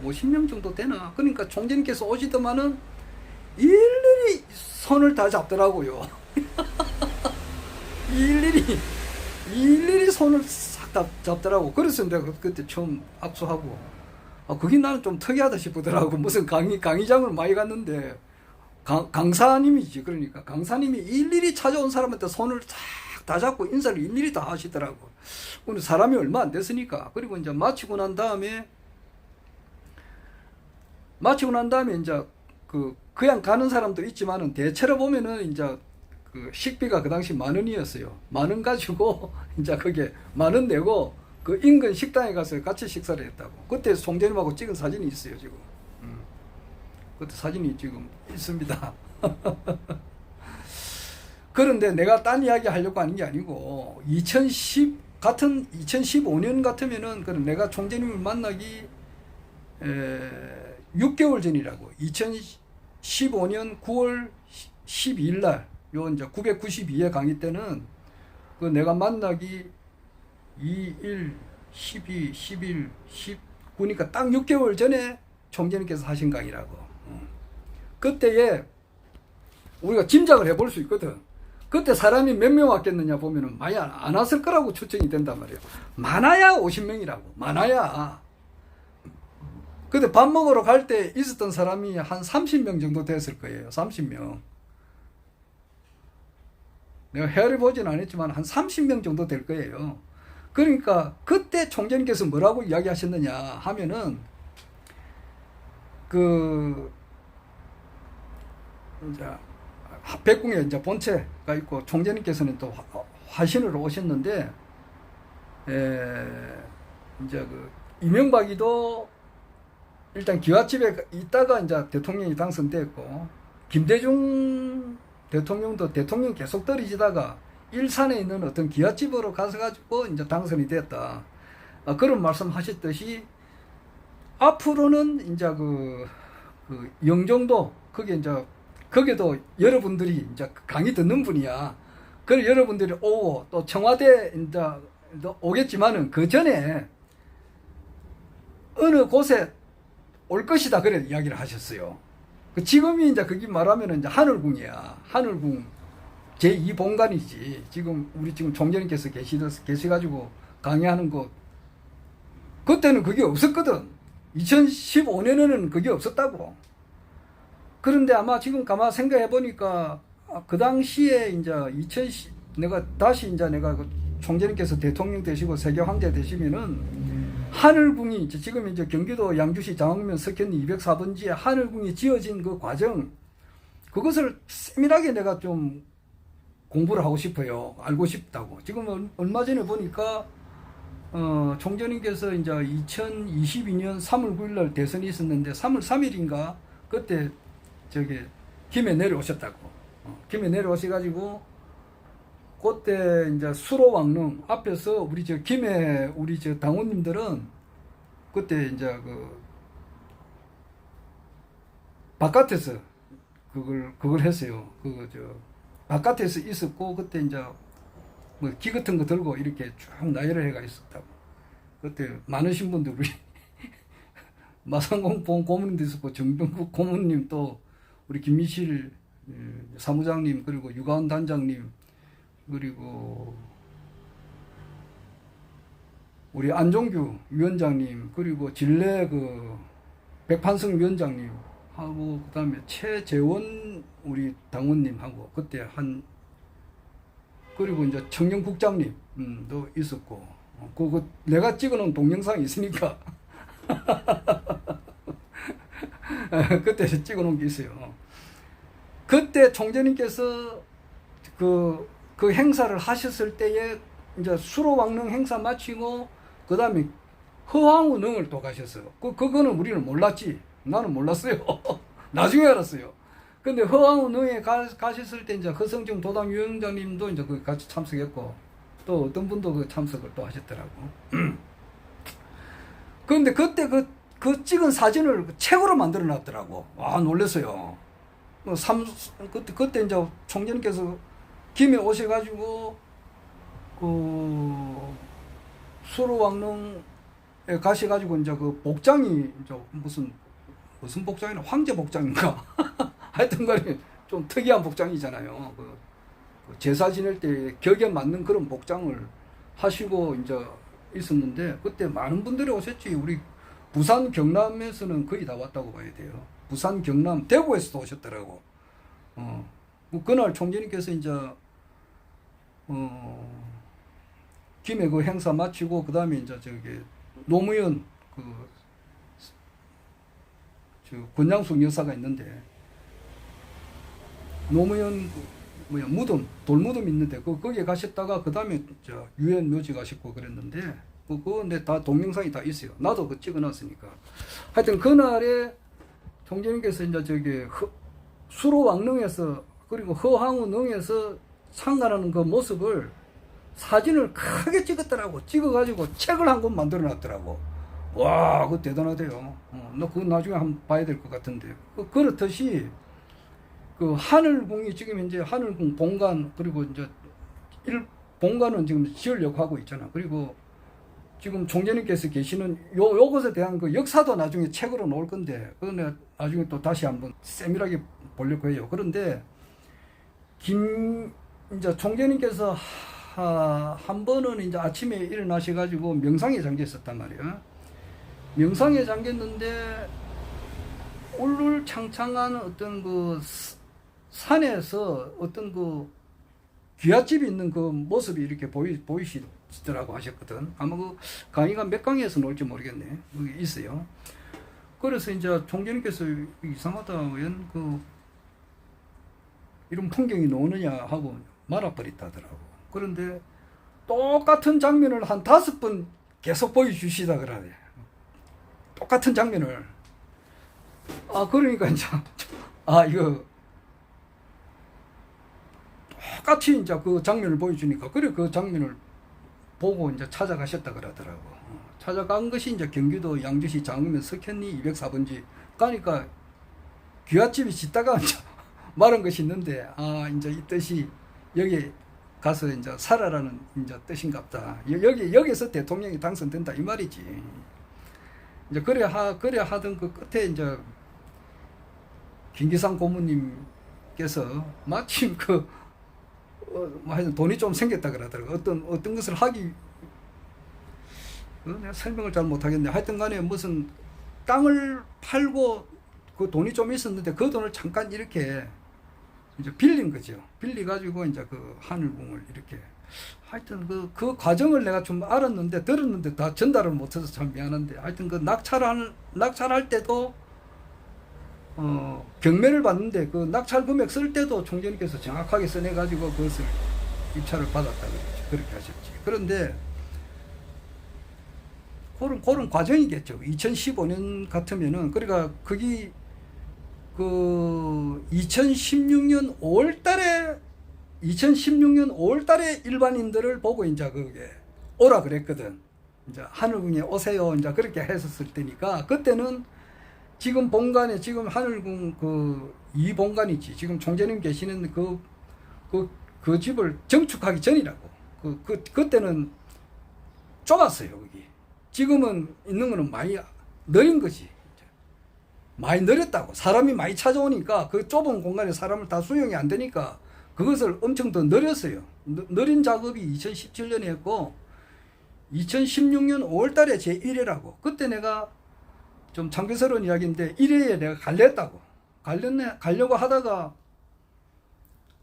Speaker 1: 50명 정도 되나? 그러니까 총재님께서 오시더만은 일일이 손을 다 잡더라고요. 일일이 손을 싹 다 잡더라고. 그래서 내가 그때 처음 악수하고, 그게 나는 좀 특이하다 싶더라고. 무슨 강의장을 많이 갔는데, 강사님이지. 그러니까 강사님이 일일이 찾아온 사람한테 손을 싹 다 잡고 인사를 일일이 다 하시더라고. 오늘 사람이 얼마 안 됐으니까. 그리고 이제 마치고 난 다음에 이제 그냥 가는 사람도 있지만은 대체로 보면은 이제 그 식비가 그 당시 10,000원이었어요. 10,000원 가지고 이제 그게 10,000원 내고 그 인근 식당에 가서 같이 식사를 했다고. 그때 송재님하고 찍은 사진이 있어요, 지금. 그때 사진이 지금 있습니다. 그런데 내가 딴 이야기 하려고 하는 게 아니고 2015년 같으면은 그럼 내가 총재님을 만나기 6개월 전이라고. 2015년 9월 12일 날 요 이제 992회 강의 때는 그 내가 만나기 2, 1, 12, 11, 19니까 딱 6개월 전에 총재님께서 하신 강의라고. 그때에 우리가 짐작을 해볼 수 있거든. 그때 사람이 몇 명 왔겠느냐 보면은 많이 안 왔을 거라고 추정이 된단 말이에요. 많아야 50명이라고. 많아야. 근데 밥 먹으러 갈 때 있었던 사람이 한 30명 정도 됐을 거예요. 30명. 내가 헤아려 보진 않았지만 한 30명 정도 될 거예요. 그러니까 그때 총재님께서 뭐라고 이야기하셨느냐 하면은 이제 백궁에 이제 본체가 있고 총재님께서는 또 화신으로 오셨는데, 이제 이명박이도 일단 기와집에 있다가 이제 대통령이 당선됐고, 김대중 대통령도 대통령 계속 떨어지다가 일산에 있는 어떤 기와집으로 가서 이제 당선이 됐다. 그런 말씀 하셨듯이 앞으로는 이제 영종도 거기도 여러분들이 이제 강의 듣는 분이야. 그래서 여러분들이 오고 또 청와대 이제 오겠지만은 그 전에 어느 곳에 올 것이다. 그래 이야기를 하셨어요. 지금이 이제 그게 말하면은 이제 하늘궁이야. 하늘궁 제2본관이지. 우리 지금 총재님께서 계셔가지고 강의하는 곳. 그때는 그게 없었거든. 2015년에는 그게 없었다고. 그런데 아마 지금 가만 생각해 보니까 그 당시에 이제 내가 총재님께서 대통령 되시고 세계 황제 되시면은 하늘궁이 지금 이제 경기도 양주시 장흥면 석현리 204번지에 하늘궁이 지어진 그 과정, 그것을 세밀하게 내가 좀 공부를 하고 싶어요. 알고 싶다고. 지금 얼마 전에 보니까 총재님께서 이제 2022년 3월 9일 날 대선이 있었는데 3월 3일인가 그때 김해 내려오셨다고. 김해 내려오셔가지고 그때 이제 수로왕릉 앞에서 김해 당원님들은 그때 이제 바깥에서 그걸 했어요. 바깥에서 있었고, 그때 이제 뭐 기 같은 거 들고 이렇게 쭉 나열을 해가 있었다고. 그때 많으신 분들 우리 마산공 고문님도 있었고 정병국 고문님 또 우리 김미실 사무장님 그리고 유가원 단장님 그리고 우리 안종규 위원장님 그리고 진례 그 백판성 위원장님 하고 그다음에 최재원 우리 당원님하고 그때 한 그리고 이제 청년국장님도 있었고 그거 내가 찍어놓은 동영상이 있으니까 그때 찍어놓은 게 있어요. 그때 총재님께서 그 행사를 하셨을 때에 이제 수로왕릉 행사 마치고 그 다음에 허황우능을 또 가셨어요. 그거는 우리는 몰랐지. 나는 몰랐어요. 나중에 알았어요. 근데 허황우능에 가셨을 때 이제 허성중 도당 위원장님도 이제 그 같이 참석했고 또 어떤 분도 그 참석을 또 하셨더라고. 그런데 그때 그 찍은 사진을 책으로 만들어 놨더라고. 와, 놀랐어요. 그때 이제 총재님께서 김해 오셔가지고 그 수로왕릉에 가셔가지고 이제 그 복장이 이제 무슨 복장이나 황제 복장인가 하여튼간에 좀 특이한 복장이잖아요. 그 제사 지낼 때 격에 맞는 그런 복장을 하시고 이제 있었는데 그때 많은 분들이 오셨지. 우리 부산 경남에서는 거의 다 왔다고 봐야 돼요. 부산 경남 대구에서도 오셨더라고. 그날 총재님께서 이제 김해 그 행사 마치고 그 다음에 이제 저기 노무현 저 권양숙 여사가 있는데 노무현 무덤 돌무덤 있는데 거기에 가셨다가 그 다음에 저 유엔 묘지 가셨고 그랬는데 근데 다 동영상이 다 있어요. 나도 그 찍어놨으니까. 하여튼 그날에 총재님께서 이제 저기 수로왕릉에서 그리고 허황우능에서 참관하는 그 모습을 사진을 크게 찍었더라고. 찍어가지고 책을 한 권 만들어 놨더라고. 와, 그거 대단하대요. 너 그거 나중에 한번 봐야 될 것 같은데. 그렇듯이 그 하늘궁이 지금 이제 하늘궁 본관 그리고 이제 본관은 지금 지으려고 하고 있잖아. 그리고 지금 총재님께서 계시는 요것에 대한 그 역사도 나중에 책으로 놓을 건데 그거 내가 나중에 또 다시 한번 세밀하게 보려고 해요. 그런데 이제 총재님께서 한 번은 이제 아침에 일어나셔가지고 명상에 잠겨 있었단 말이야. 명상에 잠겼는데 울울창창한 어떤 그 산에서 어떤 그 귀갓집이 있는 그 모습이 이렇게 보이시더라고 하셨거든. 아마 그 강의가 몇 강에서 나올지 모르겠네. 여기 있어요. 그래서 이제 총재님께서 이상하다, 웬 이런 풍경이 나오느냐 하고 말아버렸다더라고. 그런데 똑같은 장면을 한 5번 계속 보여주시다 그러네. 똑같은 장면을. 그러니까 이제 이거 똑같이 이제 그 장면을 보여주니까 그래 그 장면을 보고 이제 찾아가셨다 그러더라고. 찾아간 것이 이제 경기도 양주시 장흥면 석현리 204번지 가니까 귀갓집이 짓다가 이제 말한 것이 있는데 이제 이 뜻이 여기 가서 이제 살아라는 이제 뜻인갑다. 여기서 대통령이 당선된다 이 말이지. 이제 그래 하던 그 끝에 이제 김기상 고문님께서 마침 하여튼 돈이 좀 생겼다 그러더라고. 어떤 것을 하기 내가 설명을 잘 못하겠네. 하여튼 간에 무슨 땅을 팔고 그 돈이 좀 있었는데 그 돈을 잠깐 이렇게 이제 빌린 거죠. 빌려가지고 이제 그 하늘궁을 이렇게 하여튼 그 과정을 내가 좀 알았는데 들었는데 다 전달을 못해서 참 미안한데 하여튼 그 낙찰할 때도 경매를 받는데 그 낙찰 금액 쓸 때도 총재님께서 정확하게 써내가지고 그것을 입찰을 받았다 그렇게 하셨지. 그런데 그런 과정이겠죠. 2015년 같으면은 그러니까 거기 2016년 5월달에 일반인들을 보고 이제 그게 오라 그랬거든. 이제 하늘궁에 오세요. 이제 그렇게 했었을 때니까 그때는 지금 본관에 지금 하늘궁 이 본관이지. 지금 총재님 계시는 그 집을 정축하기 전이라고. 그때는 좁았어요, 거기. 지금은 있는 거는 많이 늘린 거지. 많이 늘렸다고. 사람이 많이 찾아오니까 그 좁은 공간에 사람을 다 수용이 안 되니까 그것을 엄청 더 늘렸어요. 늘린 작업이 2017년에 했고 2016년 5월 달에 제 1회라고. 그때 내가 좀 창피스러운 이야기인데 1회에 내가 갈렸다고. 가려고 하다가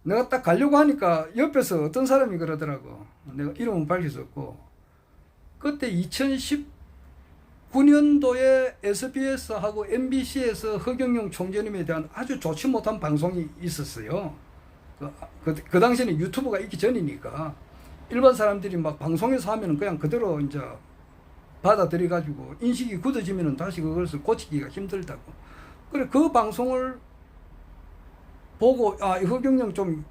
Speaker 1: 내가 딱 가려고 하니까 옆에서 어떤 사람이 그러더라고. 내가 이름은 밝힐 수 없고. 그때 2019년도에 SBS하고 MBC에서 허경영 총재님에 대한 아주 좋지 못한 방송이 있었어요. 그 당시에는 유튜브가 있기 전이니까 일반 사람들이 막 방송에서 하면은 그냥 그대로 이제 받아들여가지고 인식이 굳어지면은 다시 그것을 고치기가 힘들다고. 그래, 그 방송을 보고, 허경영 좀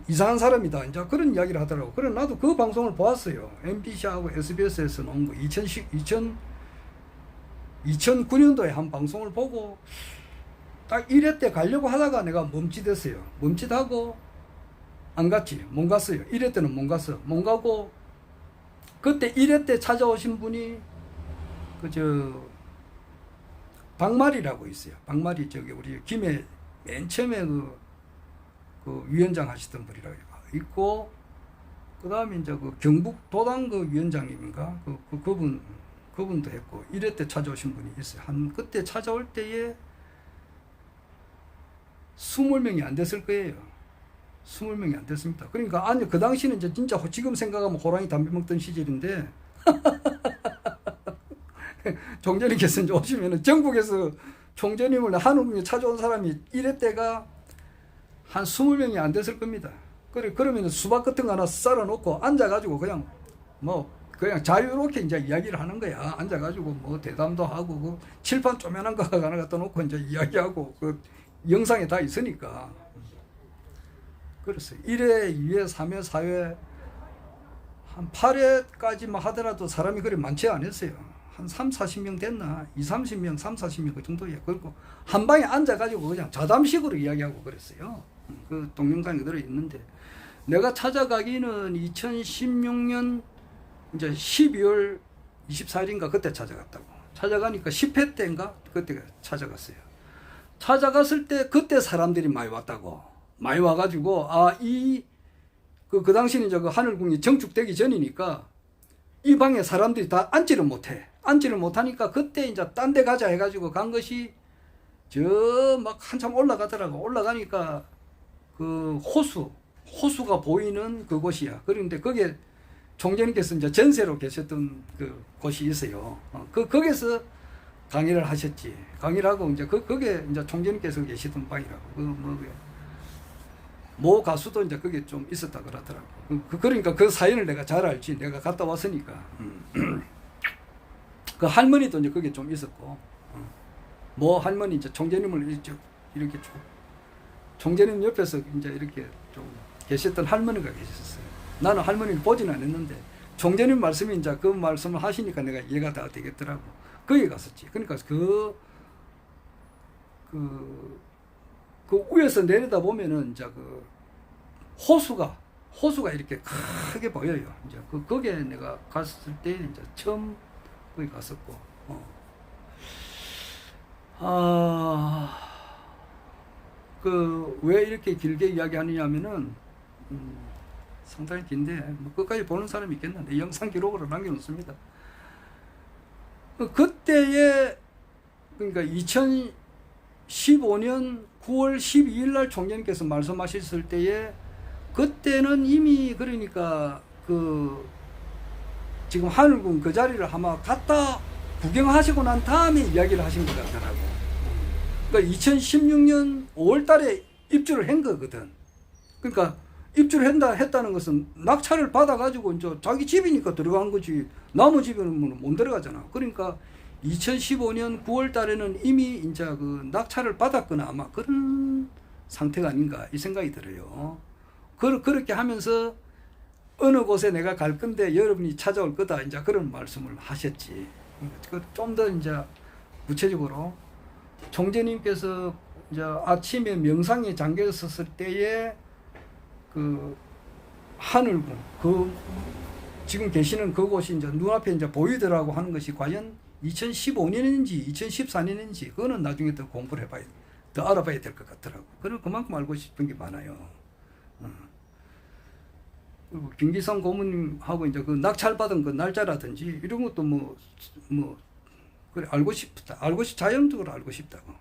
Speaker 1: 이상한 사람이다. 이제 그런 이야기를 하더라고. 그래, 나도 그 방송을 보았어요. MBC하고 SBS에서 나온 거. 2009년도에 한 방송을 보고, 딱 1회 때 가려고 하다가 내가 멈칫했어요. 멈칫하고, 안 갔지. 못 갔어요. 1회 때는 못 갔어. 못 가고, 그때 1회 때 찾아오신 분이, 박말이라고 있어요. 박말이 우리 김해 맨 처음에 그 위원장 하시던 분이라고 있고, 그 다음에 이제 그 경북 도당 그 위원장님인가? 그분도 했고, 1회 때 찾아오신 분이 있어요. 그때 찾아올 때에 20명이 안 됐을 거예요. 20명이 안 됐습니다. 그러니까, 아니, 그 당시는 이제 진짜 지금 생각하면 호랑이 담배 먹던 시절인데, 총재님께서 이제 오시면은 전국에서 총재님을 한우궁에 찾아온 사람이 1회 때가 한 20명이 안 됐을 겁니다. 그러면 수박 같은 거 하나 썰어놓고 앉아가지고 그냥 자유롭게 이제 이야기를 하는 거야. 앉아가지고 뭐 대담도 하고 그 칠판 쪼매난 거 하나 갖다 놓고 이제 이야기하고 그 영상에 다 있으니까. 그랬어요. 1회, 2회, 3회, 4회, 한 8회까지만 하더라도 사람이 그리 많지 않았어요. 한 3, 40명 됐나? 2, 30명, 3, 40명 그 정도예요. 그리고 한 방에 앉아가지고 그냥 자담식으로 이야기하고 그랬어요. 그 동영상이 그대로 있는데, 내가 찾아가기는 2016년 이제 12월 24일인가 그때 찾아갔다고. 찾아가니까 10회 때인가 그때 찾아갔어요. 찾아갔을 때 그때 사람들이 많이 왔다고. 많이 와가지고 그 당시는 이제 그 하늘궁이 정축되기 전이니까 이 방에 사람들이 다 앉지를 못해. 앉지를 못하니까 그때 이제 딴 데 가자 해가지고 간 것이 막 한참 올라가더라고. 올라가니까 그 호수가 보이는 그곳이야. 그런데 거기에 총재님께서 이제 전세로 계셨던 그 곳이 있어요. 거기서 강의를 하셨지. 강의를 하고 이제 거기에 이제 총재님께서 계시던 방이라고. 모 가수도 이제 그게 좀 있었다 그러더라고. 그러니까 그 사연을 내가 잘 알지. 내가 갔다 왔으니까. 그 할머니도 이제 그게 좀 있었고, 뭐 할머니 이제 총재님을 이렇게 총재님 옆에서 이제 이렇게 좀 계셨던 할머니가 계셨어요. 나는 할머니를 보지는 않았는데 총재님 말씀이 이제 그 말씀을 하시니까 내가 이해가 다 되겠더라고. 거기 갔었지. 그러니까 그 위에서 내려다 보면은 이제 그 호수가 이렇게 크게 보여요. 이제 거기에 내가 갔을 때 이제 처음 거기 갔었고, 왜 이렇게 길게 이야기하느냐면은, 상당히 긴데, 뭐 끝까지 보는 사람이 있겠나? 내 영상 기록으로 남겨놓습니다. 그때에, 그러니까 2015년 9월 12일 날 총재님께서 말씀하셨을 때에, 그때는 이미 그러니까 지금 하늘궁 그 자리를 아마 갔다 구경하시고 난 다음에 이야기를 하신 것 같더라고. 그러니까 2016년 5월 달에 입주를 한 거거든. 그러니까 입주를 했다는 것은 낙찰을 받아가지고 이제 자기 집이니까 들어간 거지. 남의 집에는 못 들어가잖아. 그러니까 2015년 9월 달에는 이미 이제 그 낙찰을 받았거나 아마 그런 상태가 아닌가 이 생각이 들어요. 그렇게 하면서 어느 곳에 내가 갈 건데 여러분이 찾아올 거다 이제 그런 말씀을 하셨지. 좀 더 이제 구체적으로 총재님께서 이제 아침에 명상에 잠겨 있었을 때에 그 하늘궁, 그 지금 계시는 그곳이 이제 눈앞에 이제 보이더라고 하는 것이 과연 2015년인지 2014년인지 그거는 나중에 더 공부를 해봐야 돼. 더 알아봐야 될 것 같더라고. 그리고 그만큼 알고 싶은 게 많아요. 그리고 김기성 고문님하고 이제 그 낙찰받은 그 날짜라든지 이런 것도 그래 알고 싶다. 자연적으로 알고 싶다고.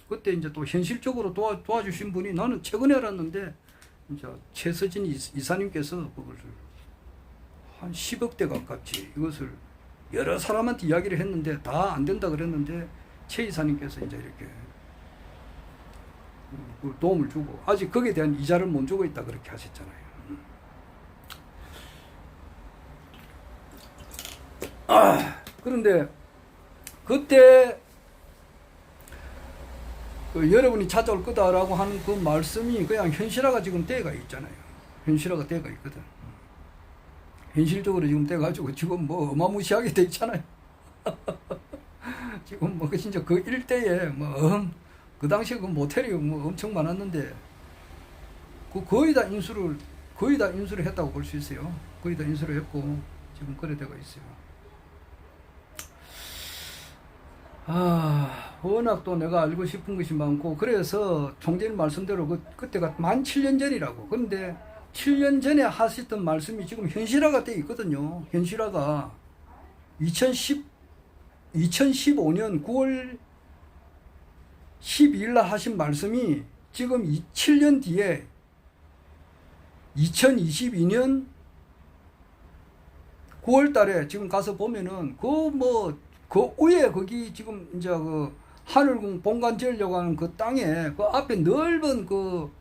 Speaker 1: 그때 이제 또 현실적으로 도와주신 분이 나는 최근에 알았는데 이제 최서진 이사님께서 그걸 한 10억대 가깝지 이것을 여러 사람한테 이야기를 했는데 다 안 된다 그랬는데 최 이사님께서 이제 이렇게 도움을 주고 아직 거기에 대한 이자를 못 주고 있다 그렇게 하셨잖아요. 그런데 그때 여러분이 찾아올 거다라고 하는 그 말씀이 그냥 현실화가 지금 때가 있잖아요. 현실화가 때가 있거든. 현실적으로 지금 돼가지고 지금 어마무시하게 돼 있잖아요. 지금 진짜 그 일대에 그 당시에 그 모텔이 엄청 많았는데 거의 다 인수를 했다고 볼 수 있어요. 거의 다 인수를 했고 지금 그래 되고 있어요. 워낙 또 내가 알고 싶은 것이 많고 그래서 총재님 말씀대로 그때가 만 7년 전이라고. 그런데 7년 전에 하셨던 말씀이 지금 현실화가 돼 있거든요. 현실화가 2015년 9월 12일 날 하신 말씀이 지금 7년 뒤에 2022년 9월 달에 지금 가서 보면은 그 위에 거기 지금 이제 그 하늘궁 본관 지으려고 하는 그 땅에 그 앞에 넓은 그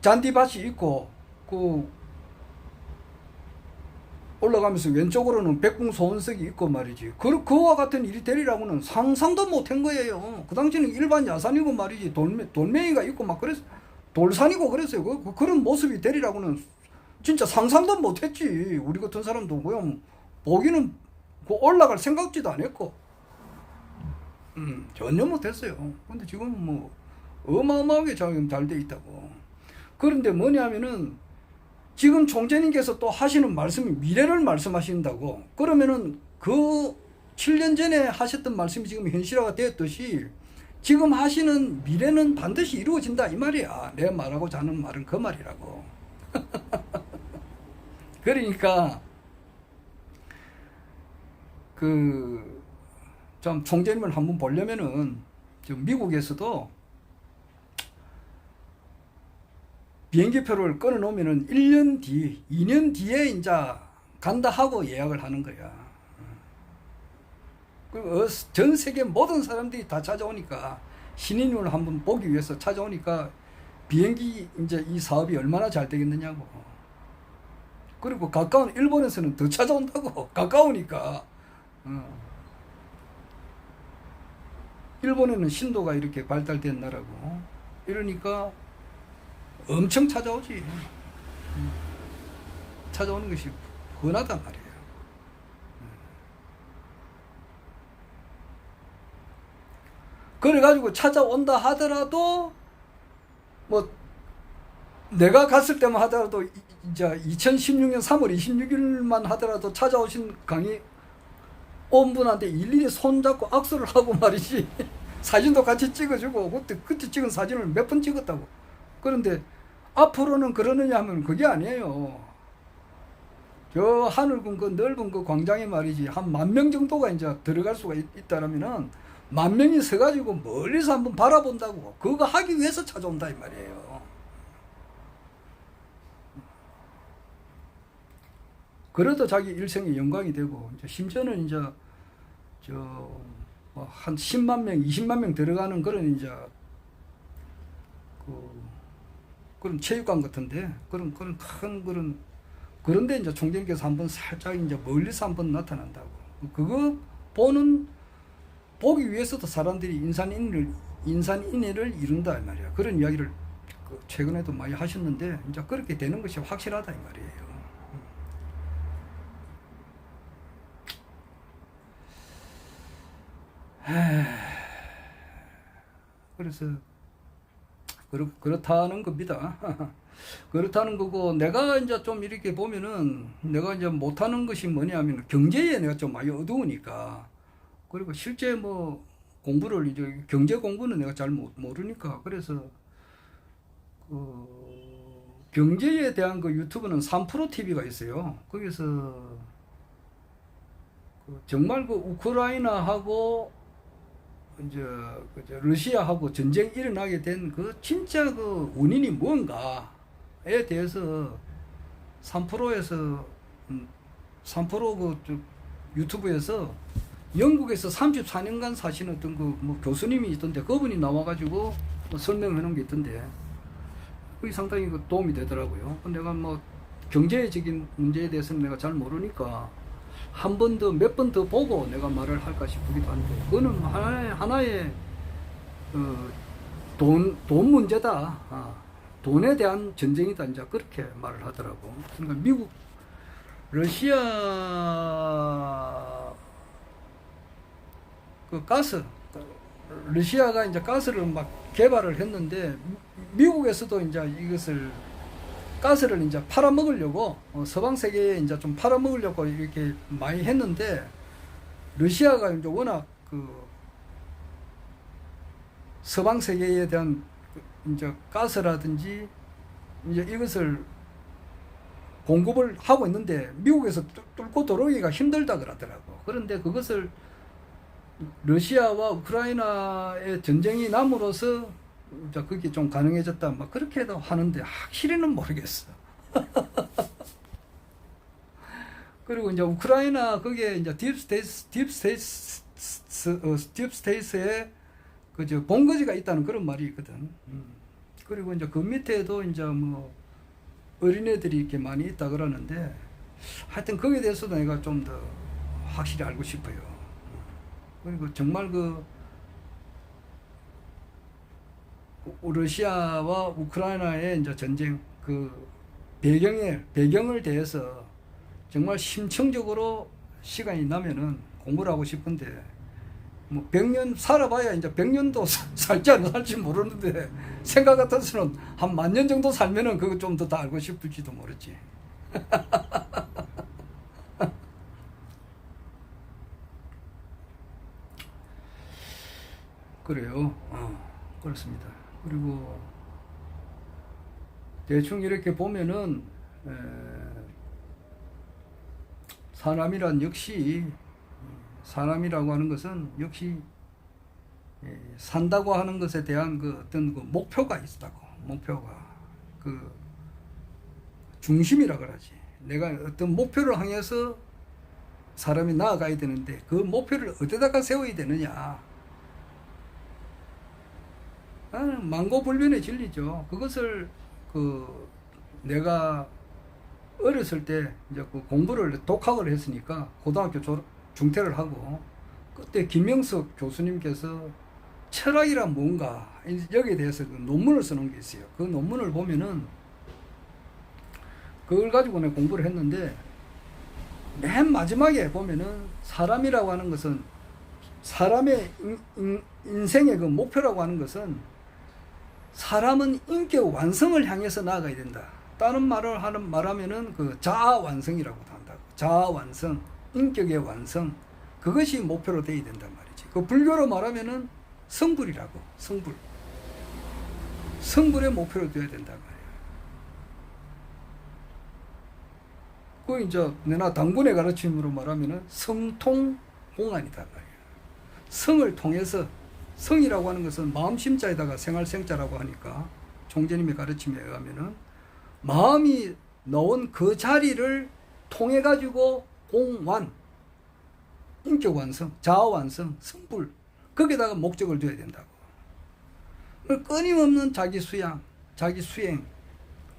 Speaker 1: 잔디밭이 있고 그 올라가면서 왼쪽으로는 백궁소원석이 있고 말이지. 그와 같은 일이 되리라고는 상상도 못한 거예요. 그 당시는 일반 야산이고 말이지. 돌멩이가 있고 막 그래서 돌산이고 그랬어요. 그런 모습이 되리라고는 진짜 상상도 못했지. 우리 같은 사람도 그냥 보기는 올라갈 생각지도 안 했고 전혀 못했어요. 근데 지금 어마어마하게 잘 돼 있다고. 그런데 뭐냐면은 지금 총재님께서 또 하시는 말씀이 미래를 말씀하신다고. 그러면은 그 7년 전에 하셨던 말씀이 지금 현실화가 되었듯이 지금 하시는 미래는 반드시 이루어진다 이 말이야. 내가 말하고자 하는 말은 그 말이라고. 그러니까 좀 총재님을 한번 보려면은 지금 미국에서도 비행기표를 끊어 놓으면은 1년 뒤, 2년 뒤에 이제 간다 하고 예약을 하는 거야. 그리고 전 세계 모든 사람들이 다 찾아오니까 신인을 한번 보기 위해서 찾아오니까 비행기 이제 이 사업이 얼마나 잘 되겠느냐고. 그리고 가까운 일본에서는 더 찾아온다고. 가까우니까. 일본에는 신도가 이렇게 발달된 나라고. 이러니까 엄청 찾아오지. 찾아오는 것이 훤하단 말이에요. 그래가지고 찾아온다 하더라도 내가 갔을 때만 하더라도 이제 2016년 3월 26일만 하더라도 찾아오신 강의 온 분한테 일일이 손잡고 악수를 하고 말이지. 사진도 같이 찍어주고 그때 찍은 사진을 몇 번 찍었다고. 그런데 앞으로는 그러느냐 하면 그게 아니에요. 저 하늘궁 그 넓은 그 광장에 말이지 한 10,000명 정도가 이제 들어갈 수가 있다라면은 10,000명이 서가지고 멀리서 한번 바라본다고. 그거 하기 위해서 찾아온다 이 말이에요. 그래도 자기 일생의 영광이 되고 이제 심지어는 이제 한 10만 명, 20만 명 들어가는 그런 이제 그런 체육관 같은데 그런 큰 그런데 이제 총장님께서 한번 살짝 이제 멀리서 한번 나타난다고. 그거 보기 위해서도 사람들이 인산인해를 이룬다 이 말이야. 그런 이야기를 최근에도 많이 하셨는데 이제 그렇게 되는 것이 확실하다 이 말이에요. 그래서 그렇다는 겁니다. 그렇다는 거고, 내가 이제 좀 이렇게 보면은, 내가 이제 못하는 것이 뭐냐면, 경제에 내가 좀 많이 어두우니까, 그리고 실제 뭐, 공부를 이제, 경제 공부는 내가 잘 모르니까, 그래서, 그, 경제에 대한 그 유튜브는 3프로 TV가 있어요. 거기서, 정말 그 우크라이나하고, 이제 러시아하고 전쟁이 일어나게 된 그 진짜 그 원인이 뭔가에 대해서 3프로에서 3프로 그 유튜브에서 영국에서 34년간 사신 어떤 그 뭐 교수님이 있던데, 그분이 나와가지고 뭐 설명을 해놓은 게 있던데, 그게 상당히 그 도움이 되더라고요. 내가 뭐 경제적인 문제에 대해서는 내가 잘 모르니까 한 번 더, 몇 번 더 보고 내가 말을 할까 싶기도 한데, 그거는 하나의 돈 문제다. 돈에 대한 전쟁이다. 이제 그렇게 말을 하더라고. 그러니까 미국, 러시아 그 가스, 러시아가 이제 가스를 막 개발을 했는데, 미국에서도 이제 이것을 가스를 이제 팔아먹으려고, 서방 세계에 이제 좀 팔아먹으려고 이렇게 많이 했는데, 러시아가 이제 워낙 그 서방 세계에 대한 이제 가스라든지 이제 이것을 공급을 하고 있는데, 미국에서 뚫고 들어오기가 힘들다 그러더라고. 그런데 그것을 러시아와 우크라이나의 전쟁이 남으로써 이제 그게 좀 가능해졌다, 막 그렇게도 하는데, 확실히는 모르겠어. 그리고 이제 우크라이나, 그게 이제 딥스테이스에 그저 본거지가 있다는 그런 말이 있거든. 그리고 이제 그 밑에도 이제 뭐 어린애들이 이렇게 많이 있다 그러는데, 하여튼 거기에 대해서도 내가 좀 더 확실히 알고 싶어요. 그리고 정말 그 러시아와 우크라이나의 이제 전쟁 그 배경을 대해서 정말 심층적으로 시간이 나면은 공부를 하고 싶은데, 뭐 100년 살아봐야 이제 100년도 살지 안 살지 모르는데, 생각 같아서는 한 10,000년 정도 살면은 그거 좀 더 알고 싶을지도 모르지. 그래요. 그렇습니다. 그리고 대충 이렇게 보면은 사람이라고 하는 것은 역시 산다고 하는 것에 대한 그 어떤 그 목표가 있다고. 목표가 그 중심이라 그러지. 내가 어떤 목표를 향해서 사람이 나아가야 되는데, 그 목표를 어디다가 세워야 되느냐. 망고불변의 진리죠. 그것을 내가 어렸을 때 이제 그 공부를 독학을 했으니까, 고등학교 중퇴를 하고, 그때 김명석 교수님께서 철학이란 뭔가, 여기에 대해서 그 논문을 써놓은 게 있어요. 그 논문을 보면은, 그걸 가지고 내가 공부를 했는데, 맨 마지막에 보면은 사람이라고 하는 것은, 사람의 인생의 그 목표라고 하는 것은, 사람은 인격 완성을 향해서 나아가야 된다. 다른 말하면은 그 자아 완성이라고 한다고. 자아 완성, 인격의 완성, 그것이 목표로 되어야 된단 말이지. 그 불교로 말하면은 성불이라고. 성불의 목표로 되어야 된단 말이야. 그 이제 내가 당군의 가르침으로 말하면은 성통공안이다 말이야. 성을 통해서, 성이라고 하는 것은 마음심자에다가 생활생자라고 하니까, 총재님의 가르침에 의하면은 마음이 넣은 그 자리를 통해 가지고 공완, 인격 완성, 자아 완성, 성불, 거기다가 목적을 둬야 된다고. 끊임없는 자기 수양, 자기 수행,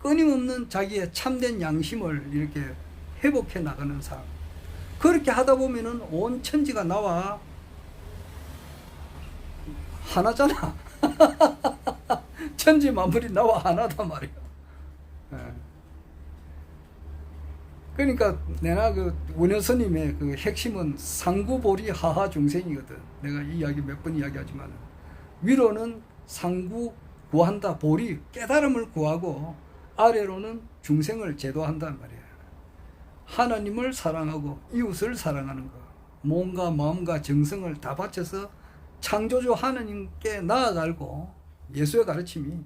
Speaker 1: 끊임없는 자기의 참된 양심을 이렇게 회복해 나가는 삶. 그렇게 하다 보면은 온 천지가 나와 하나잖아. 천지 만물이 나와 하나단 말이야. 그러니까 내가 그 원효스님의 그 핵심은 상구보리 하하 중생이거든. 내가 이 이야기 몇 번 이야기하지만, 위로는 상구 구한다. 보리 깨달음을 구하고 아래로는 중생을 제도한단 말이에요. 하나님을 사랑하고 이웃을 사랑하는 거. 몸과 마음과 정성을 다 바쳐서 창조주 하나님께 나아가고 예수의 가르침이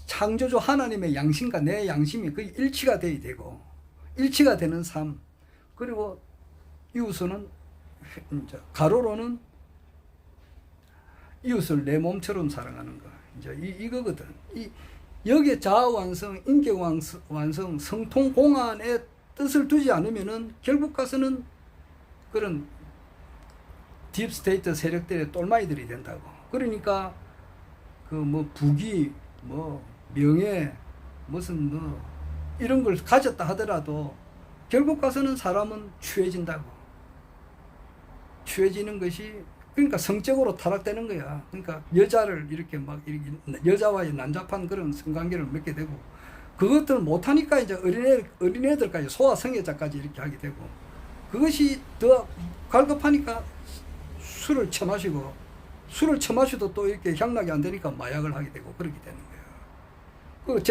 Speaker 1: 창조주 하나님의 양심과 내 양심이 거의 일치가 돼야 되고 일치가 되는 삶. 그리고 이웃은 가로로는 이웃을 내 몸처럼 사랑하는 거. 이제 이거거든. 여기에 자아완성, 인격완성, 성통공안에 뜻을 두지 않으면은 결국 가서는 그런 딥스테이트 세력들의 똘마이들이 된다고. 그러니까 그 뭐 부귀, 뭐 명예, 무슨 뭐 이런 걸 가졌다 하더라도 결국 가서는 사람은 추해진다고. 추해지는 것이 그러니까 성적으로 타락되는 거야. 그러니까 여자를 이렇게 막 이렇게 여자와의 난잡한 그런 성관계를 맺게 되고 그것들을 못하니까 이제 어린애들까지 소아성애자까지 이렇게 하게 되고 그것이 더 갈급하니까 술을 처마시고 술을 처마셔도 또 이렇게 향락이 안 되니까 마약을 하게 되고 그렇게 되는 거예요. 그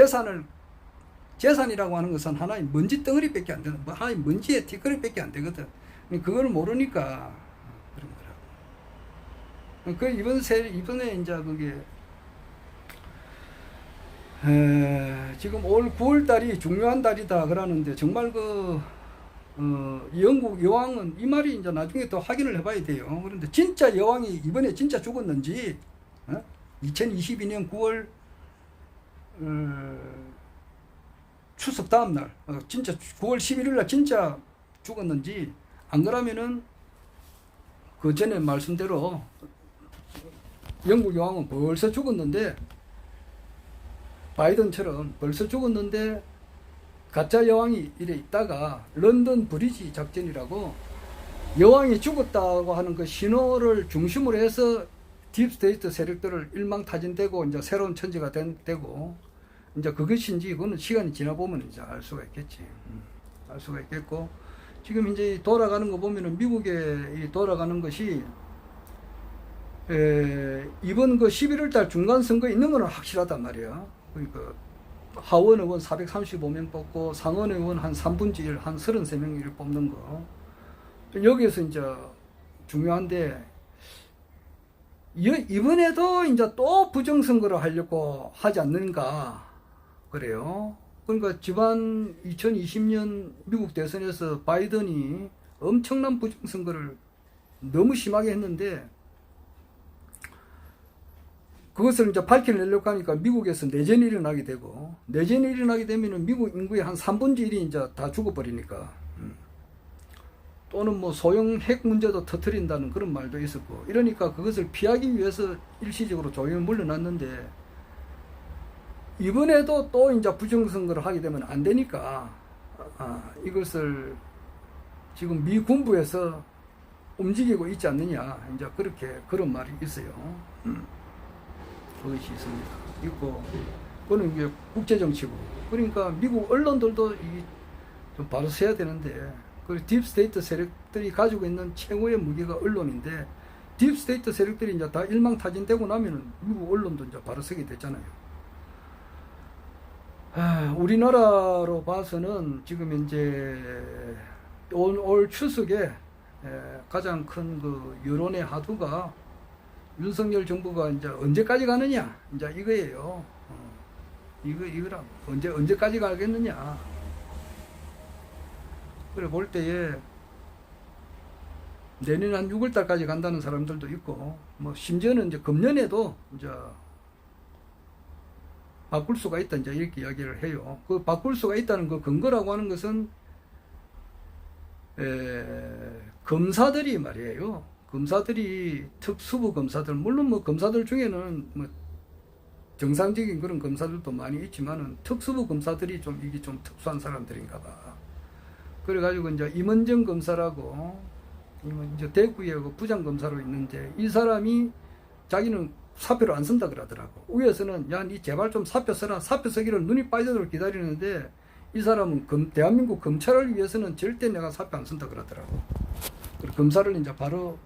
Speaker 1: 재산이라고 하는 것은 하나의 먼지 덩어리밖에 안 되는, 하나의 먼지의 뒷거리밖에 안 되거든. 그걸 모르니까 그런 거라고. 그 이번에 이제 그게 지금 올 9월 달이 중요한 달이다 그러는데 정말 영국 여왕은 이 말이 이제 나중에 또 확인을 해봐야 돼요. 그런데 진짜 여왕이 이번에 진짜 죽었는지 2022년 9월 추석 다음날 진짜 9월 11일날 진짜 죽었는지 안 그러면은 그 전에 말씀대로 영국 여왕은 벌써 죽었는데 바이든처럼 벌써 죽었는데 가짜 여왕이 이래 있다가 런던 브리지 작전이라고 여왕이 죽었다고 하는 그 신호를 중심으로 해서 딥스테이트 세력들을 일망타진되고 이제 새로운 천지가 되고 이제 그것인지 그거는 시간이 지나보면 이제 알 수가 있겠지. 알 수가 있겠고 지금 이제 돌아가는 거 보면은 미국에 돌아가는 것이 이번 그 11월 달 중간 선거에 있는 거는 확실하단 말이야. 그러니까 하원 의원 435명 뽑고 상원 의원 한 3분의 1, 한 33명을 뽑는 거. 여기에서 이제 중요한데 이번에도 이제 또 부정선거를 하려고 하지 않는가 그래요. 그러니까 지난 2020년 미국 대선에서 바이든이 엄청난 부정선거를 너무 심하게 했는데 그것을 이제 밝혀내려고 하니까 미국에서 내전이 일어나게 되고 내전이 일어나게 되면은 미국 인구의 한 3분의 1이 이제 다 죽어버리니까 또는 뭐 소형 핵 문제도 터뜨린다는 그런 말도 있었고 이러니까 그것을 피하기 위해서 일시적으로 조용히 물러났는데 이번에도 또 이제 부정선거를 하게 되면 안 되니까 이것을 지금 미 군부에서 움직이고 있지 않느냐 이제 그런 말이 있어요. 그것이 있습니다. 있고 그거는 이게 국제정치고 그러니까 미국 언론들도 좀 바로 서야 되는데 그 딥스테이트 세력들이 가지고 있는 최고의 무기가 언론인데 딥스테이트 세력들이 이제 다 일망타진되고 나면은 미국 언론도 이제 바로 서게 됐잖아요. 우리나라로 봐서는 지금 이제 올 추석에 가장 큰 그 여론의 화두가 윤석열 정부가 이제 언제까지 가느냐 이제 이거예요. 이거라 언제까지 가겠느냐. 그래 볼 때에 내년 한 6월 달까지 간다는 사람들도 있고 뭐 심지어는 이제 금년에도 이제 바꿀 수가 있다 이제 이렇게 이야기를 해요. 그 바꿀 수가 있다는 그 근거라고 하는 것은 검사들이 말이에요. 검사들이 특수부 검사들 물론 뭐 검사들 중에는 뭐 정상적인 그런 검사들도 많이 있지만은 특수부 검사들이 좀 이게 좀 특수한 사람들인가 봐. 그래가지고 이제 임은정 검사라고 이제 대구에 그 부장검사로 있는데 이 사람이 자기는 사표를 안 쓴다 그러더라고. 위에서는 야 니 제발 좀 사표 써라. 사표 쓰기를 눈이 빠지도록 기다리는데 이 사람은 대한민국 검찰을 위해서는 절대 내가 사표 안 쓴다 그러더라고. 그리고 검사를 이제 바로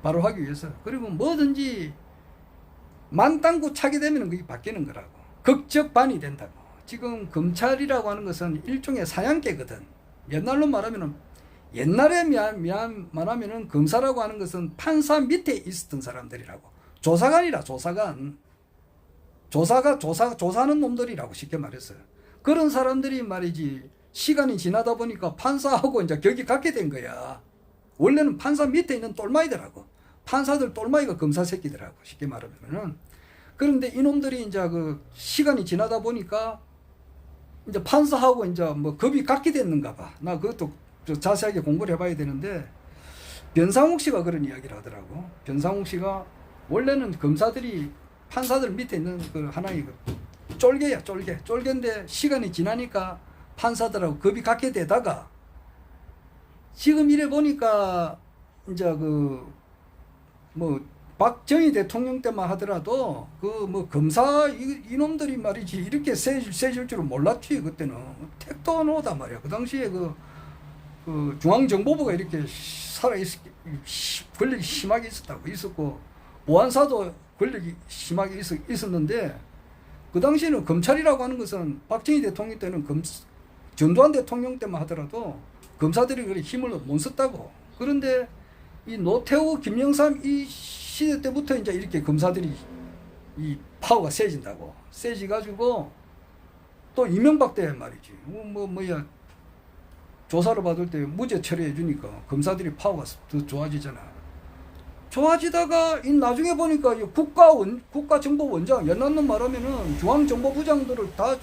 Speaker 1: 하기 위해서 그리고 뭐든지 만땅구 차게 되면 그게 바뀌는 거라고. 극적반이 된다고. 지금 검찰이라고 하는 것은 일종의 사냥개거든. 옛날로 말하면은, 옛날에 말하면은 검사라고 하는 것은 판사 밑에 있었던 사람들이라고. 조사관이라, 조사관. 조사하는 놈들이라고 쉽게 말했어요. 그런 사람들이 말이지, 시간이 지나다 보니까 판사하고 이제 격이 같게 된 거야. 원래는 판사 밑에 있는 똘마이더라고. 판사들 똘마이가 검사 새끼더라고. 쉽게 말하면은. 그런데 이놈들이 이제 그 시간이 지나다 보니까 이제 판사하고 이제 뭐 급이 같게 됐는가 봐. 나 그것도 자세하게 공부를 해봐야 되는데, 변상욱 씨가 그런 이야기를 하더라고. 변상욱 씨가 원래는 검사들이 판사들 밑에 있는 그 하나의 그 쫄개야, 쫄개. 쫄개인데 시간이 지나니까 판사들하고 급이 같게 되다가 지금 이래 보니까 이제 그 뭐 박정희 대통령 때만 하더라도 그 뭐 검사 이놈들이 말이지 이렇게 세질 줄은 몰랐지. 그때는 택도 안 오다 말이야. 그 당시에 그 중앙정보부가 이렇게 권력이 심하게 있었고 보안사도 권력이 심하게 있었는데, 그 당시에는 검찰이라고 하는 것은 박정희 대통령 때는 전두환 대통령 때만 하더라도 검사들이 그렇게 힘을 못 썼다고. 그런데 이 노태우, 김영삼 이 시대 때부터 이제 이렇게 검사들이 이 파워가 세진다고. 세지가지고 또 이명박 때 말이지. 뭐야. 조사를 받을 때 무죄 처리해 주니까 검사들이 파워가 더 좋아지잖아. 좋아지다가 나중에 보니까 국가정보원장, 옛날 놈 말하면은 중앙정보부장들을 다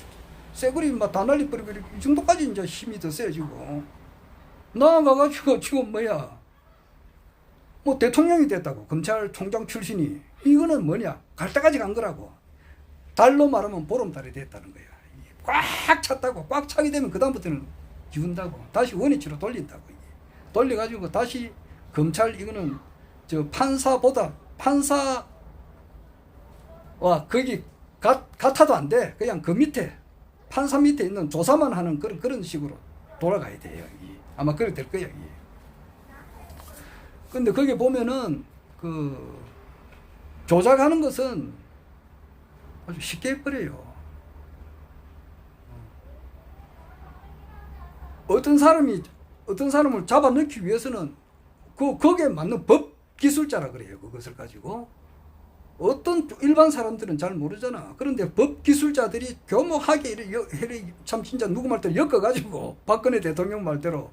Speaker 1: 쇠거리 막 다 날리버리고 이 정도까지 이제 힘이 더 세지고 나아가가지고 지금 뭐야. 뭐 대통령이 됐다고. 검찰총장 출신이. 이거는 뭐냐. 갈 때까지 간 거라고. 달로 말하면 보름달이 됐다는 거야. 꽉 찼다고. 꽉 차게 되면 그다음부터는 기운다고. 다시 원위치로 돌린다고. 돌려가지고 다시 검찰 이거는 저 판사와 거기 같아도 안 돼. 그냥 그 밑에 판사 밑에 있는 조사만 하는 그런 식으로 돌아가야 돼요. 아마 그렇게 될 거야. 근데 거기 보면은 그 조작하는 것은 아주 쉽게 해버려요. 어떤 사람을 잡아넣기 위해서는 거기에 맞는 법 기술자라 그래요. 그것을 가지고 어떤 일반 사람들은 잘 모르잖아. 그런데 법 기술자들이 교묘하게 참 진짜 누구 말대로 엮어가지고 박근혜 대통령 말대로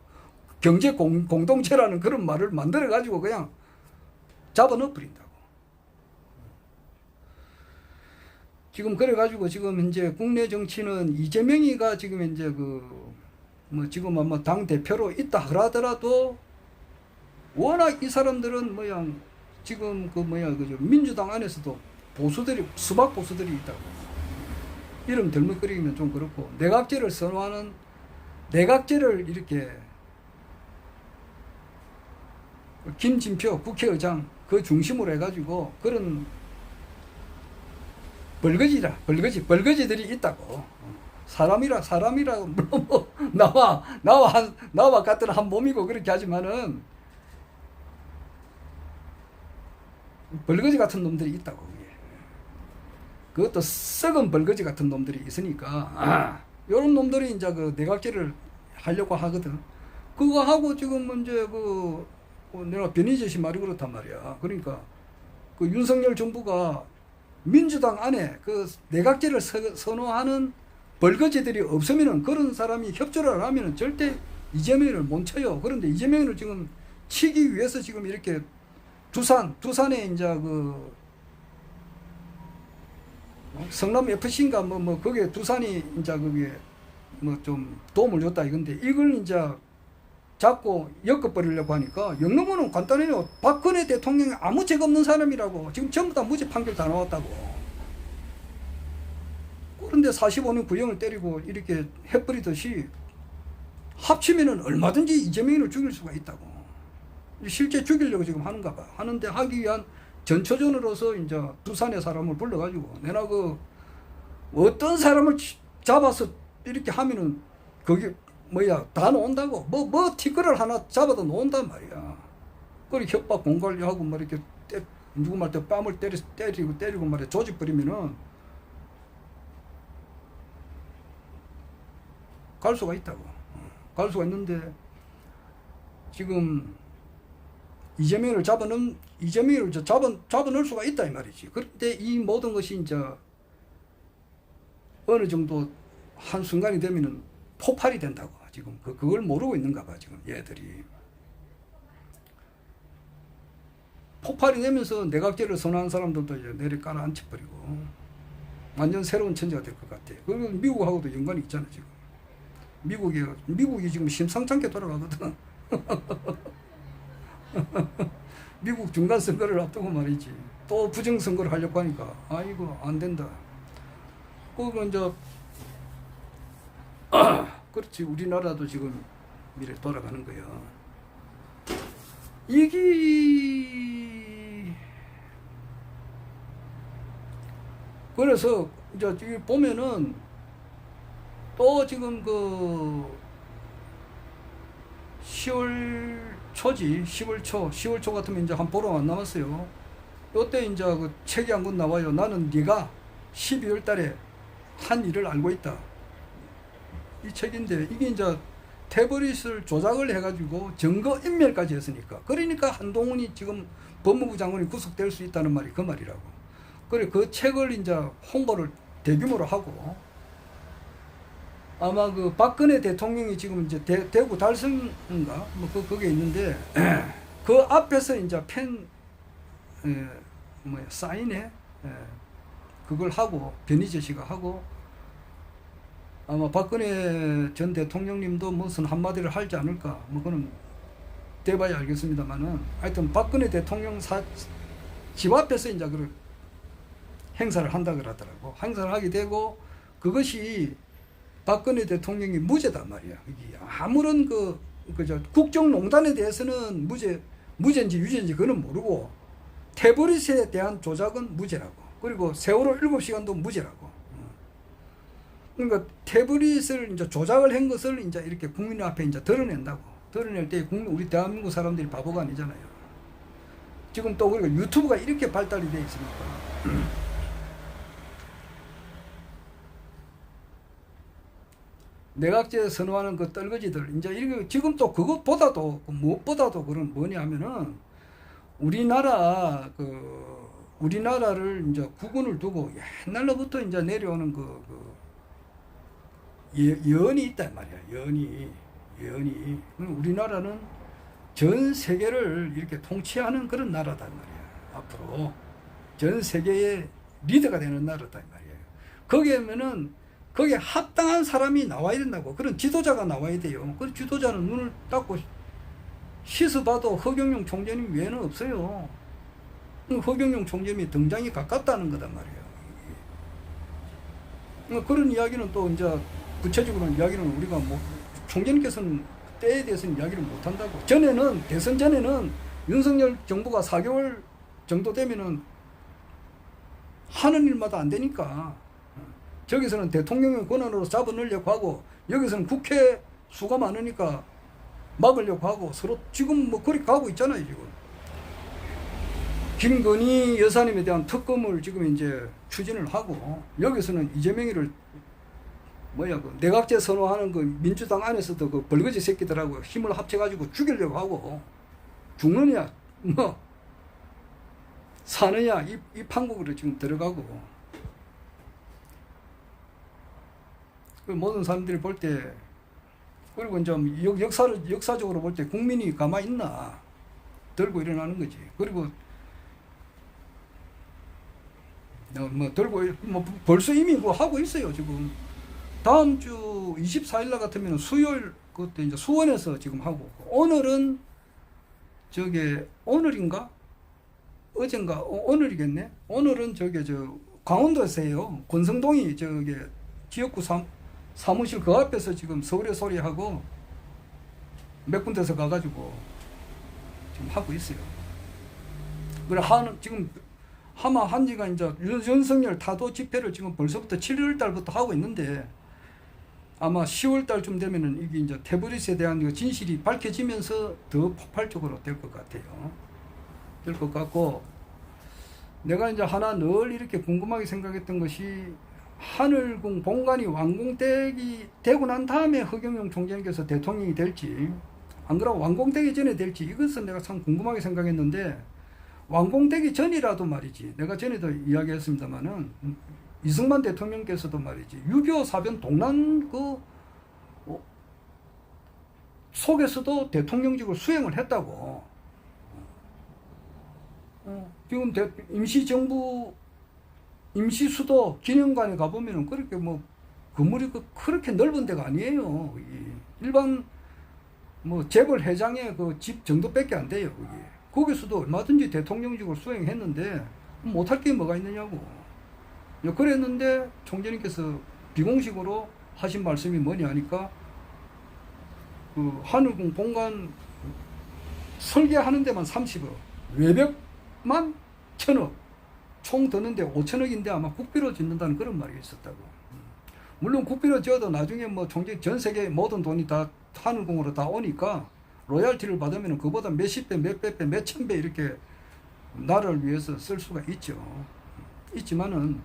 Speaker 1: 경제 공동체라는 그런 말을 만들어가지고 그냥 잡아넣어버린다고. 지금 그래가지고 지금 현재 국내 정치는 이재명이가 지금 현재 지금 아마 당 대표로 있다 하더라도 워낙 이 사람들은 지금 민주당 안에서도 수박 보수들이 있다고. 이름 덜먹거리면 좀 그렇고, 내각제를 선호하는, 내각제를 이렇게 김진표 국회의장 그 중심으로 해가지고 그런 벌거지들이 있다고. 사람이라 물론 뭐 나와 같은 한 몸이고 그렇게 하지만은 벌거지 같은 놈들이 있다고. 그것도 썩은 벌거지 같은 놈들이 있으니까 요런 놈들이 이제 그 내각제를 하려고 하거든. 그거 하고 지금 이제 내가 변희재씨 말이 그렇단 말이야. 그러니까 그 윤석열 정부가 민주당 안에 그 내각제를 선호하는 벌거지들이 없으면은, 그런 사람이 협조를 하면은 절대 이재명을 못 쳐요. 그런데 이재명을 지금 치기 위해서 지금 이렇게 두산에 이제 성남 FC인가 거기에 두산이 이제 그게 좀 도움을 줬다 이건데, 이걸 이제 잡고 엮어버리려고 하니까 영롱은 간단해요. 박근혜 대통령이 아무 죄가 없는 사람이라고. 지금 전부 다 무죄 판결 다 나왔다고. 그런데 45년 구형을 때리고 이렇게 해버리듯이 합치면은 얼마든지 이재명을 죽일 수가 있다고. 실제 죽이려고 지금 하는가 봐. 하는데 하기 위한 전초전으로서 이제 두산의 사람을 불러가지고 내가 어떤 사람을 잡아서 이렇게 하면은 거기 다 놓은다고. 티끌을 하나 잡아도 놓은단 말이야. 그리고 협박 공갈하고 이렇게 누구 말때 뺨을 때리고 말이야 조집버리면은 갈 수가 있다고. 갈 수가 있는데 지금 이재명을 잡아넣을 수가 있다 이 말이지. 그런데 이 모든 것이 이제 어느 정도 한 순간이 되면은 폭발이 된다고. 지금 그걸 모르고 있는가 봐 지금 얘들이. 폭발이 되면서 내각제를 선호하는 사람들도 이제 내리 깔아 앉혀버리고 완전 새로운 천재가 될 것 같아. 그리고 미국하고도 연관이 있잖아 지금. 미국이 지금 심상찮게 돌아가거든. 미국 중간 선거를 앞두고 말이지. 또 부정 선거를 하려고 하니까 아이고 안 된다. 그거 이제 그렇지 우리나라도 지금 미래 돌아가는 거야. 이게 그래서 이제 보면은 또 지금 그 10월 초지 10월 초 같으면 이제 한 보름 안 남았어요. 요때 이제 그 책이 한 권 나와요. 나는 네가 12월 달에 한 일을 알고 있다. 이 책인데 이게 이제 태블릿을 조작을 해가지고 증거 인멸까지 했으니까. 그러니까 한동훈이 지금 법무부 장관이 구속될 수 있다는 말이 그 말이라고. 그래 그 책을 이제 홍보를 대규모로 하고 아마 그 박근혜 대통령이 지금 이제 대구 달성인가 뭐 그게 있는데 그 앞에서 이제 사인회 그걸 하고 변희 제시가 하고 아마 박근혜 전 대통령님도 무슨 한마디를 할지 않을까 뭐 그는 대봐야 알겠습니다만은 하여튼 박근혜 대통령 집 앞에서 이제 그 행사를 한다 그러더라고. 행사를 하게 되고 그것이 박근혜 대통령이 무죄단 말이야. 이게 아무런 국정농단에 대해서는 무죄인지 유죄인지 그는 모르고 태블릿에 대한 조작은 무죄라고. 그리고 세월호 7시간도 무죄라고. 그러니까 태블릿을 이제 조작을 한 것을 이제 이렇게 국민 앞에 이제 드러낸다고. 드러낼 때 우리 대한민국 사람들이 바보가 아니잖아요. 지금 또 우리가 유튜브가 이렇게 발달이 돼 있으니까. 내각제 선호하는 그 떨거지들, 이제 이게 지금 또 그것보다도, 무엇보다도 그런 뭐냐 하면은, 우리나라를 이제 국운을 두고 옛날로부터 이제 내려오는 연이 있단 말이야. 연이. 우리나라는 전 세계를 이렇게 통치하는 그런 나라단 말이야. 앞으로. 전 세계의 리더가 되는 나라단 말이에요. 거기에 합당한 사람이 나와야 된다고. 그런 지도자가 나와야 돼요. 그 지도자는 눈을 닫고 시서봐도 허경영 총재님 외에는 없어요. 허경영 총재님이 등장이 가깝다는 거단 말이에요. 그런 이야기는 또 이제 구체적으로 이야기는 우리가 총재님께서는 때에 대해서는 이야기를 못 한다고. 대선 전에는 윤석열 정부가 4개월 정도 되면은 하는 일마다 안 되니까. 저기서는 대통령의 권한으로 잡아넣으려고 하고 여기서는 국회 수가 많으니까 막으려고 하고 서로 지금 그렇게 가고 있잖아요. 지금 김건희 여사님에 대한 특검을 지금 이제 추진을 하고 여기서는 이재명이를 내각제 선호하는 그 민주당 안에서도 그 벌거지 새끼들하고 힘을 합쳐가지고 죽이려고 하고 죽느냐 사느냐 이 판국으로 지금 들어가고. 모든 사람들이 볼 때, 그리고 이제 역사적으로 볼 때 국민이 가만히 있나? 들고 일어나는 거지. 그리고, 벌써 이미 하고 있어요, 지금. 다음 주 24일 같으면 수요일, 그때 이제 수원에서 지금 하고. 오늘은, 오늘인가? 어젠가? 오늘이겠네? 오늘은 강원도에서요. 권성동이 지역구 사무실 그 앞에서 지금 서울의 소리하고 몇 군데서 가가지고 지금 하고 있어요. 그래 지금 하마 한지가 이제 윤석열 타도 집회를 지금 벌써부터 7월 달부터 하고 있는데 아마 10월 달쯤 되면은 이게 이제 태블릿에 대한 진실이 밝혀지면서 더 폭발적으로 될 것 같아요. 될 것 같고 내가 이제 하나 늘 이렇게 궁금하게 생각했던 것이 하늘궁 본관이 완공되기 되고 난 다음에 허경영 총재님께서 대통령이 될지 안 그러면 완공되기 전에 될지 이것은 내가 참 궁금하게 생각했는데 완공되기 전이라도 말이지 내가 전에도 이야기했습니다마는 이승만 대통령께서도 말이지 6.25 사변 동란 속에서도 대통령직을 수행을 했다고. 지금 임시정부 임시수도 기념관에 가보면은 그렇게 뭐 건물이 그렇게 넓은 데가 아니에요. 일반 뭐 재벌 회장의 그 집 정도밖에 안 돼요. 거기서도 얼마든지 대통령직을 수행했는데 못할 게 뭐가 있느냐고. 그랬는데 총재님께서 비공식으로 하신 말씀이 뭐냐 하니까 그 하늘궁 본관 설계하는 데만 30억, 외벽만 1,000억, 총 드는데 5천억인데 아마 국비로 짓는다는 그런 말이 있었다고. 물론 국비로 지어도 나중에 뭐 총재 전 세계 모든 돈이 다 하늘궁으로 다 오니까 로얄티를 받으면 그보다 몇십 배, 몇백 배, 몇천 배 이렇게 나라를 위해서 쓸 수가 있죠. 있지만은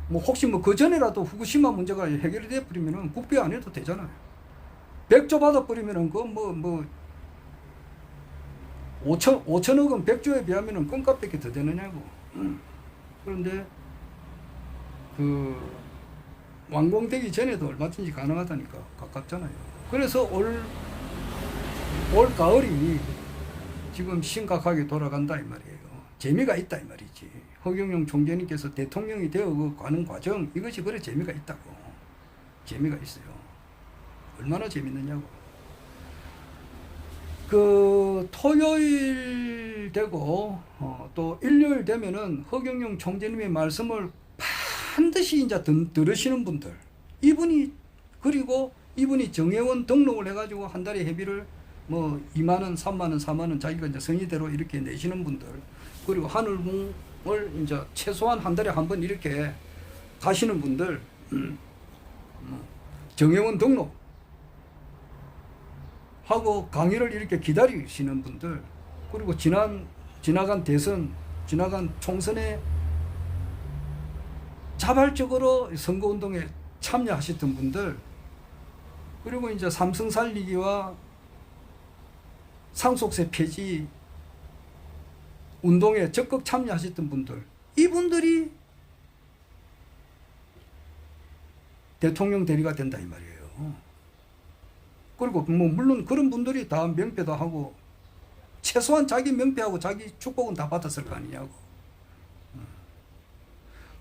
Speaker 1: 뭐 혹시 뭐 그 전에라도 후쿠시마 문제가 해결이 돼 버리면은 국비 안 해도 되잖아요. 100조 받아 버리면은 그 뭐 5천억은 100조에 비하면은 껌값밖에 더 되느냐고. 그런데 그 완공되기 전에도 얼마든지 가능하다니까 가깝잖아요. 그래서 올 가을이 지금 심각하게 돌아간다 이 말이에요. 재미가 있다 이 말이지. 허경영 총재님께서 대통령이 되어 가는 과정 이것이 그래 재미가 있다고. 재미가 있어요. 얼마나 재밌느냐고. 그 토요일 되고 또 일요일 되면은 허경영 총재님의 말씀을 반드시 이제 들으시는 분들, 그리고 이분이 정회원 등록을 해가지고 한 달에 회비를 뭐 2만 원, 3만 원, 4만 원 자기가 이제 성의대로 이렇게 내시는 분들, 그리고 하늘궁을 이제 최소한 한 달에 한 번 이렇게 가시는 분들, 정회원 등록 하고 강의를 이렇게 기다리시는 분들, 그리고 지나간 대선, 지나간 총선에 자발적으로 선거운동에 참여하셨던 분들, 그리고 이제 삼성 살리기와 상속세 폐지 운동에 적극 참여하셨던 분들, 이분들이 대통령 대리가 된다 이 말이에요. 그리고 뭐 물론 그런 분들이 다 명패도 하고 최소한 자기 명패하고 자기 축복은 다 받았을 거 아니냐고.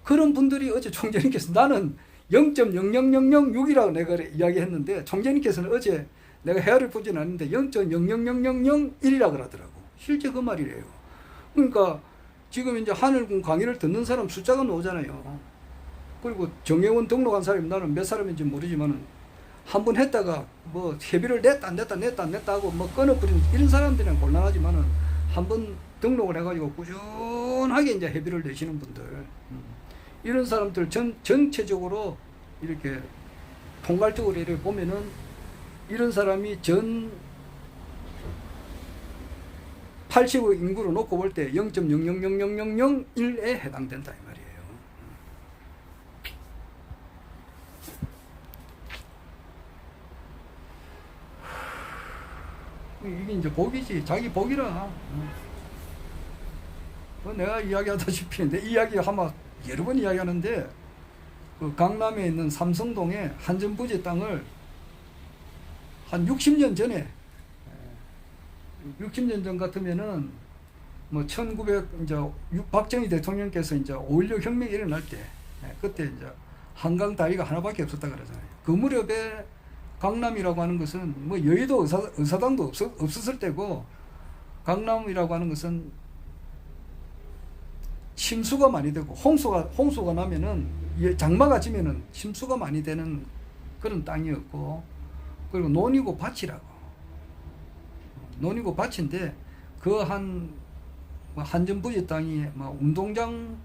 Speaker 1: 그런 분들이 어제 총재님께서 나는 0.00006이라고 내가 이야기했는데 총재님께서는 어제 내가 헤아를 보진 않는데 0.0000001이라고 그러더라고. 실제 그 말이래요. 그러니까 지금 이제 하늘궁 강의를 듣는 사람 숫자가 나오잖아요. 그리고 정회원 등록한 사람이 나는 몇 사람인지 모르지만은 한 번 했다가 뭐 회비를 냈다 안 냈다 하고 뭐 끊어버린 이런 사람들은 곤란하지만은 한 번 등록을 해가지고 꾸준하게 이제 회비를 내시는 분들, 이런 사람들 전체적으로 이렇게 통괄적으로 이렇게 보면은 이런 사람이 전 80억 인구로 놓고 볼 때 0.0000001에 해당된다 이 말이에요. 이게 이제 복이지. 자기 복이라. 내가 이야기하다시피 내 이야기 아마 여러 번 이야기하는데 그 강남에 있는 삼성동에 한전부지 땅을 한 60년 전에 60년 전 같으면은 뭐 1900 이제 박정희 대통령께서 이제 5.16 혁명이 일어날 때 그때 이제 한강 다리가 하나밖에 없었다 그러잖아요. 그 무렵에 강남이라고 하는 것은 뭐 여의도 의사당도 없었을 때고, 강남이라고 하는 것은 침수가 많이 되고 홍수가 나면은 장마가 지면은 침수가 많이 되는 그런 땅이었고, 그리고 논이고 밭인데 그 한전부지 땅이 뭐 운동장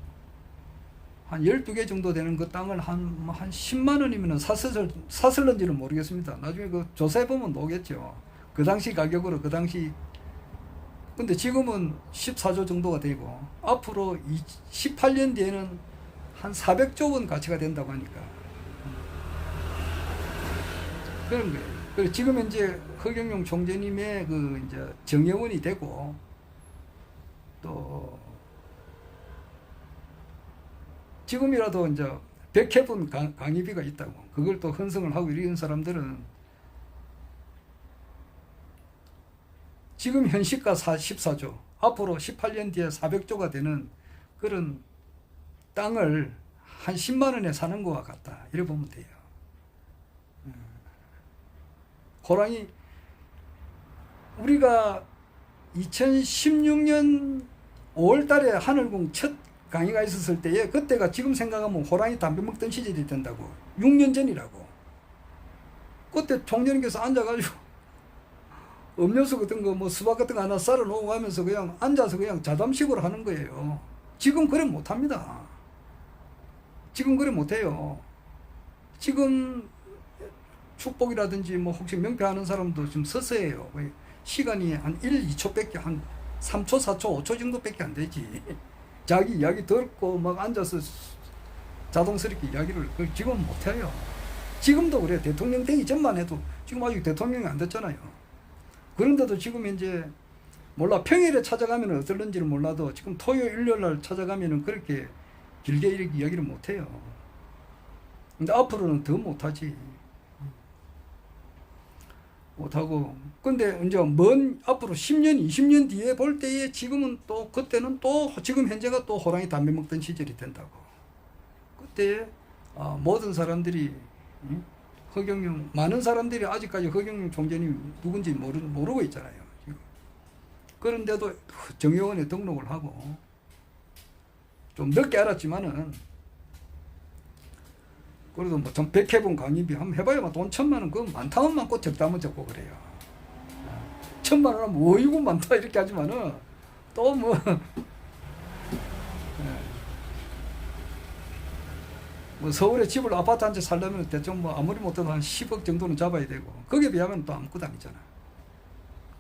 Speaker 1: 한 12개 정도 되는 그 땅을 한 10만 원이면 샀을런지는 모르겠습니다. 나중에 그 조사해보면 나오겠죠. 그 당시 가격으로 그 당시 근데 지금은 14조 정도가 되고 앞으로 18년 뒤에는 한 400조 원 가치가 된다고 하니까 그런 거예요. 그리고 지금 현재 허경영 총재님의 그 이제 정회원이 되고 또 지금이라도 이제 100회분 강의비가 있다고 그걸 또 헌성을 하고 이런 사람들은 지금 현시가 14조 앞으로 18년 뒤에 400조가 되는 그런 땅을 한 10만 원에 사는 것과 같다 이래 보면 돼요. 호랑이 우리가 2016년 5월 달에 하늘궁 첫 강의가 있었을 때에 그때가 지금 생각하면 호랑이 담배 먹던 시절이 된다고 6년 전이라고. 그때 총재님께서 앉아가지고 음료수 같은 거 뭐 수박 같은 거 하나 썰어 놓고 하면서 그냥 앉아서 그냥 자담식으로 하는 거예요. 지금 그래 못합니다. 지금 그래 못해요. 지금 축복이라든지 뭐 혹시 명패하는 사람도 좀 서서해요. 시간이 한 1, 2초밖에 한 3초, 4초, 5초 정도밖에 안 되지. 자기 이야기 듣고 막 앉아서 자동스럽게 이야기를 지금 못해요. 지금도 그래. 대통령 되기 전만 해도 지금 아직 대통령이 안 됐잖아요. 그런데도 지금 이제 몰라 평일에 찾아가면 어떨는지는 몰라도 지금 토요일, 일요일 날 찾아가면은 그렇게 길게 이렇게 이야기를 못해요. 근데 앞으로는 더 못하지. 못하고. 근데 이제 먼 앞으로 10년, 20년 뒤에 볼 때에 지금은 또 그때는 또 지금 현재가 또 호랑이 담배 먹던 시절이 된다고. 그때 모든 사람들이 허경영 많은 사람들이 아직까지 허경영 총재님 누군지 모르고 있잖아요. 지금. 그런데도 정의원에 등록을 하고 좀 늦게 알았지만은 그래도 뭐 전 100회분 강의비 한번 해봐야 돈 1000만 원 그건 많다면 많고 적다면 적고 그래요. 1000만 원 하면 어이구 많다 이렇게 하지만은 또 뭐 뭐 서울에 집을 아파트 한 채 살려면 대충 뭐 아무리 못해도 한 10억 정도는 잡아야 되고 거기에 비하면 또 아무것도 아니잖아.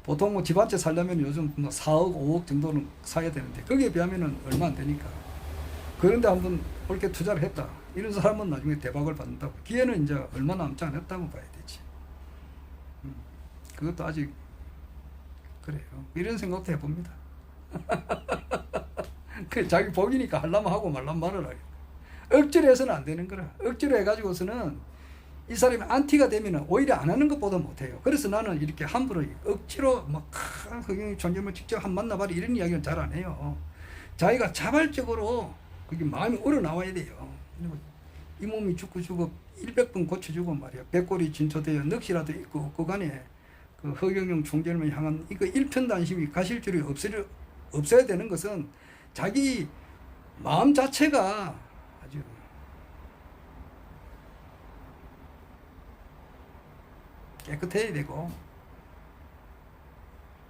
Speaker 1: 보통 뭐 집 한 채 살려면 요즘 뭐 4억 5억 정도는 사야 되는데 거기에 비하면은 얼마 안 되니까. 그런데 한번 옳게 투자를 했다 이런 사람은 나중에 대박을 받는다고. 기회는 이제 얼마 남지 않았다고 봐야 되지. 그것도 아직 그래요. 이런 생각도 해봅니다. 그 자기 복이니까 하려면 하고 말라면 말아라. 억지로 해서는 안 되는 거라. 억지로 해가지고서는 이 사람이 안티가 되면은 오히려 안 하는 것보다 못해요. 그래서 나는 이렇게 함부로 억지로 막 허경영 총재님을 직접 한 만나봐라 이런 이야기는 잘 안 해요. 자기가 자발적으로 그게 마음이 우러나와야 돼요. 이 몸이 죽고 100번 고쳐주고 말이야. 백골이 진초되어 넋이라도 있고 없고 간에 그 허경영 총재님을 향한 이거 일편단심이 가실 줄이 없어야 되는 것은 자기 마음 자체가 아주 깨끗해야 되고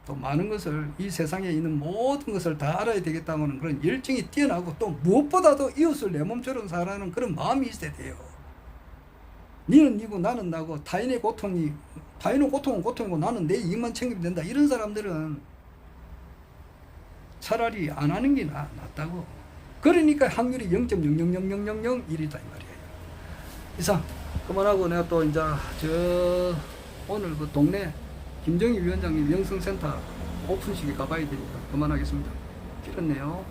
Speaker 1: 또 많은 것을 이 세상에 있는 모든 것을 다 알아야 되겠다는 그런 열정이 뛰어나고 또 무엇보다도 이웃을 내 몸처럼 살아가는 그런 마음이 있어야 돼요. 니는 니고 나는 나고 타인의 고통은 고통이고 나는 내 이익만 챙기면 된다. 이런 사람들은 차라리 안 하는 게 낫다고. 그러니까 확률이 0.0000001이다 이 말이에요. 이상 그만하고 내가 또 이제 오늘 그 동네 김정희 위원장님 영성센터 오픈식에 가봐야 되니까 그만하겠습니다. 길었네요.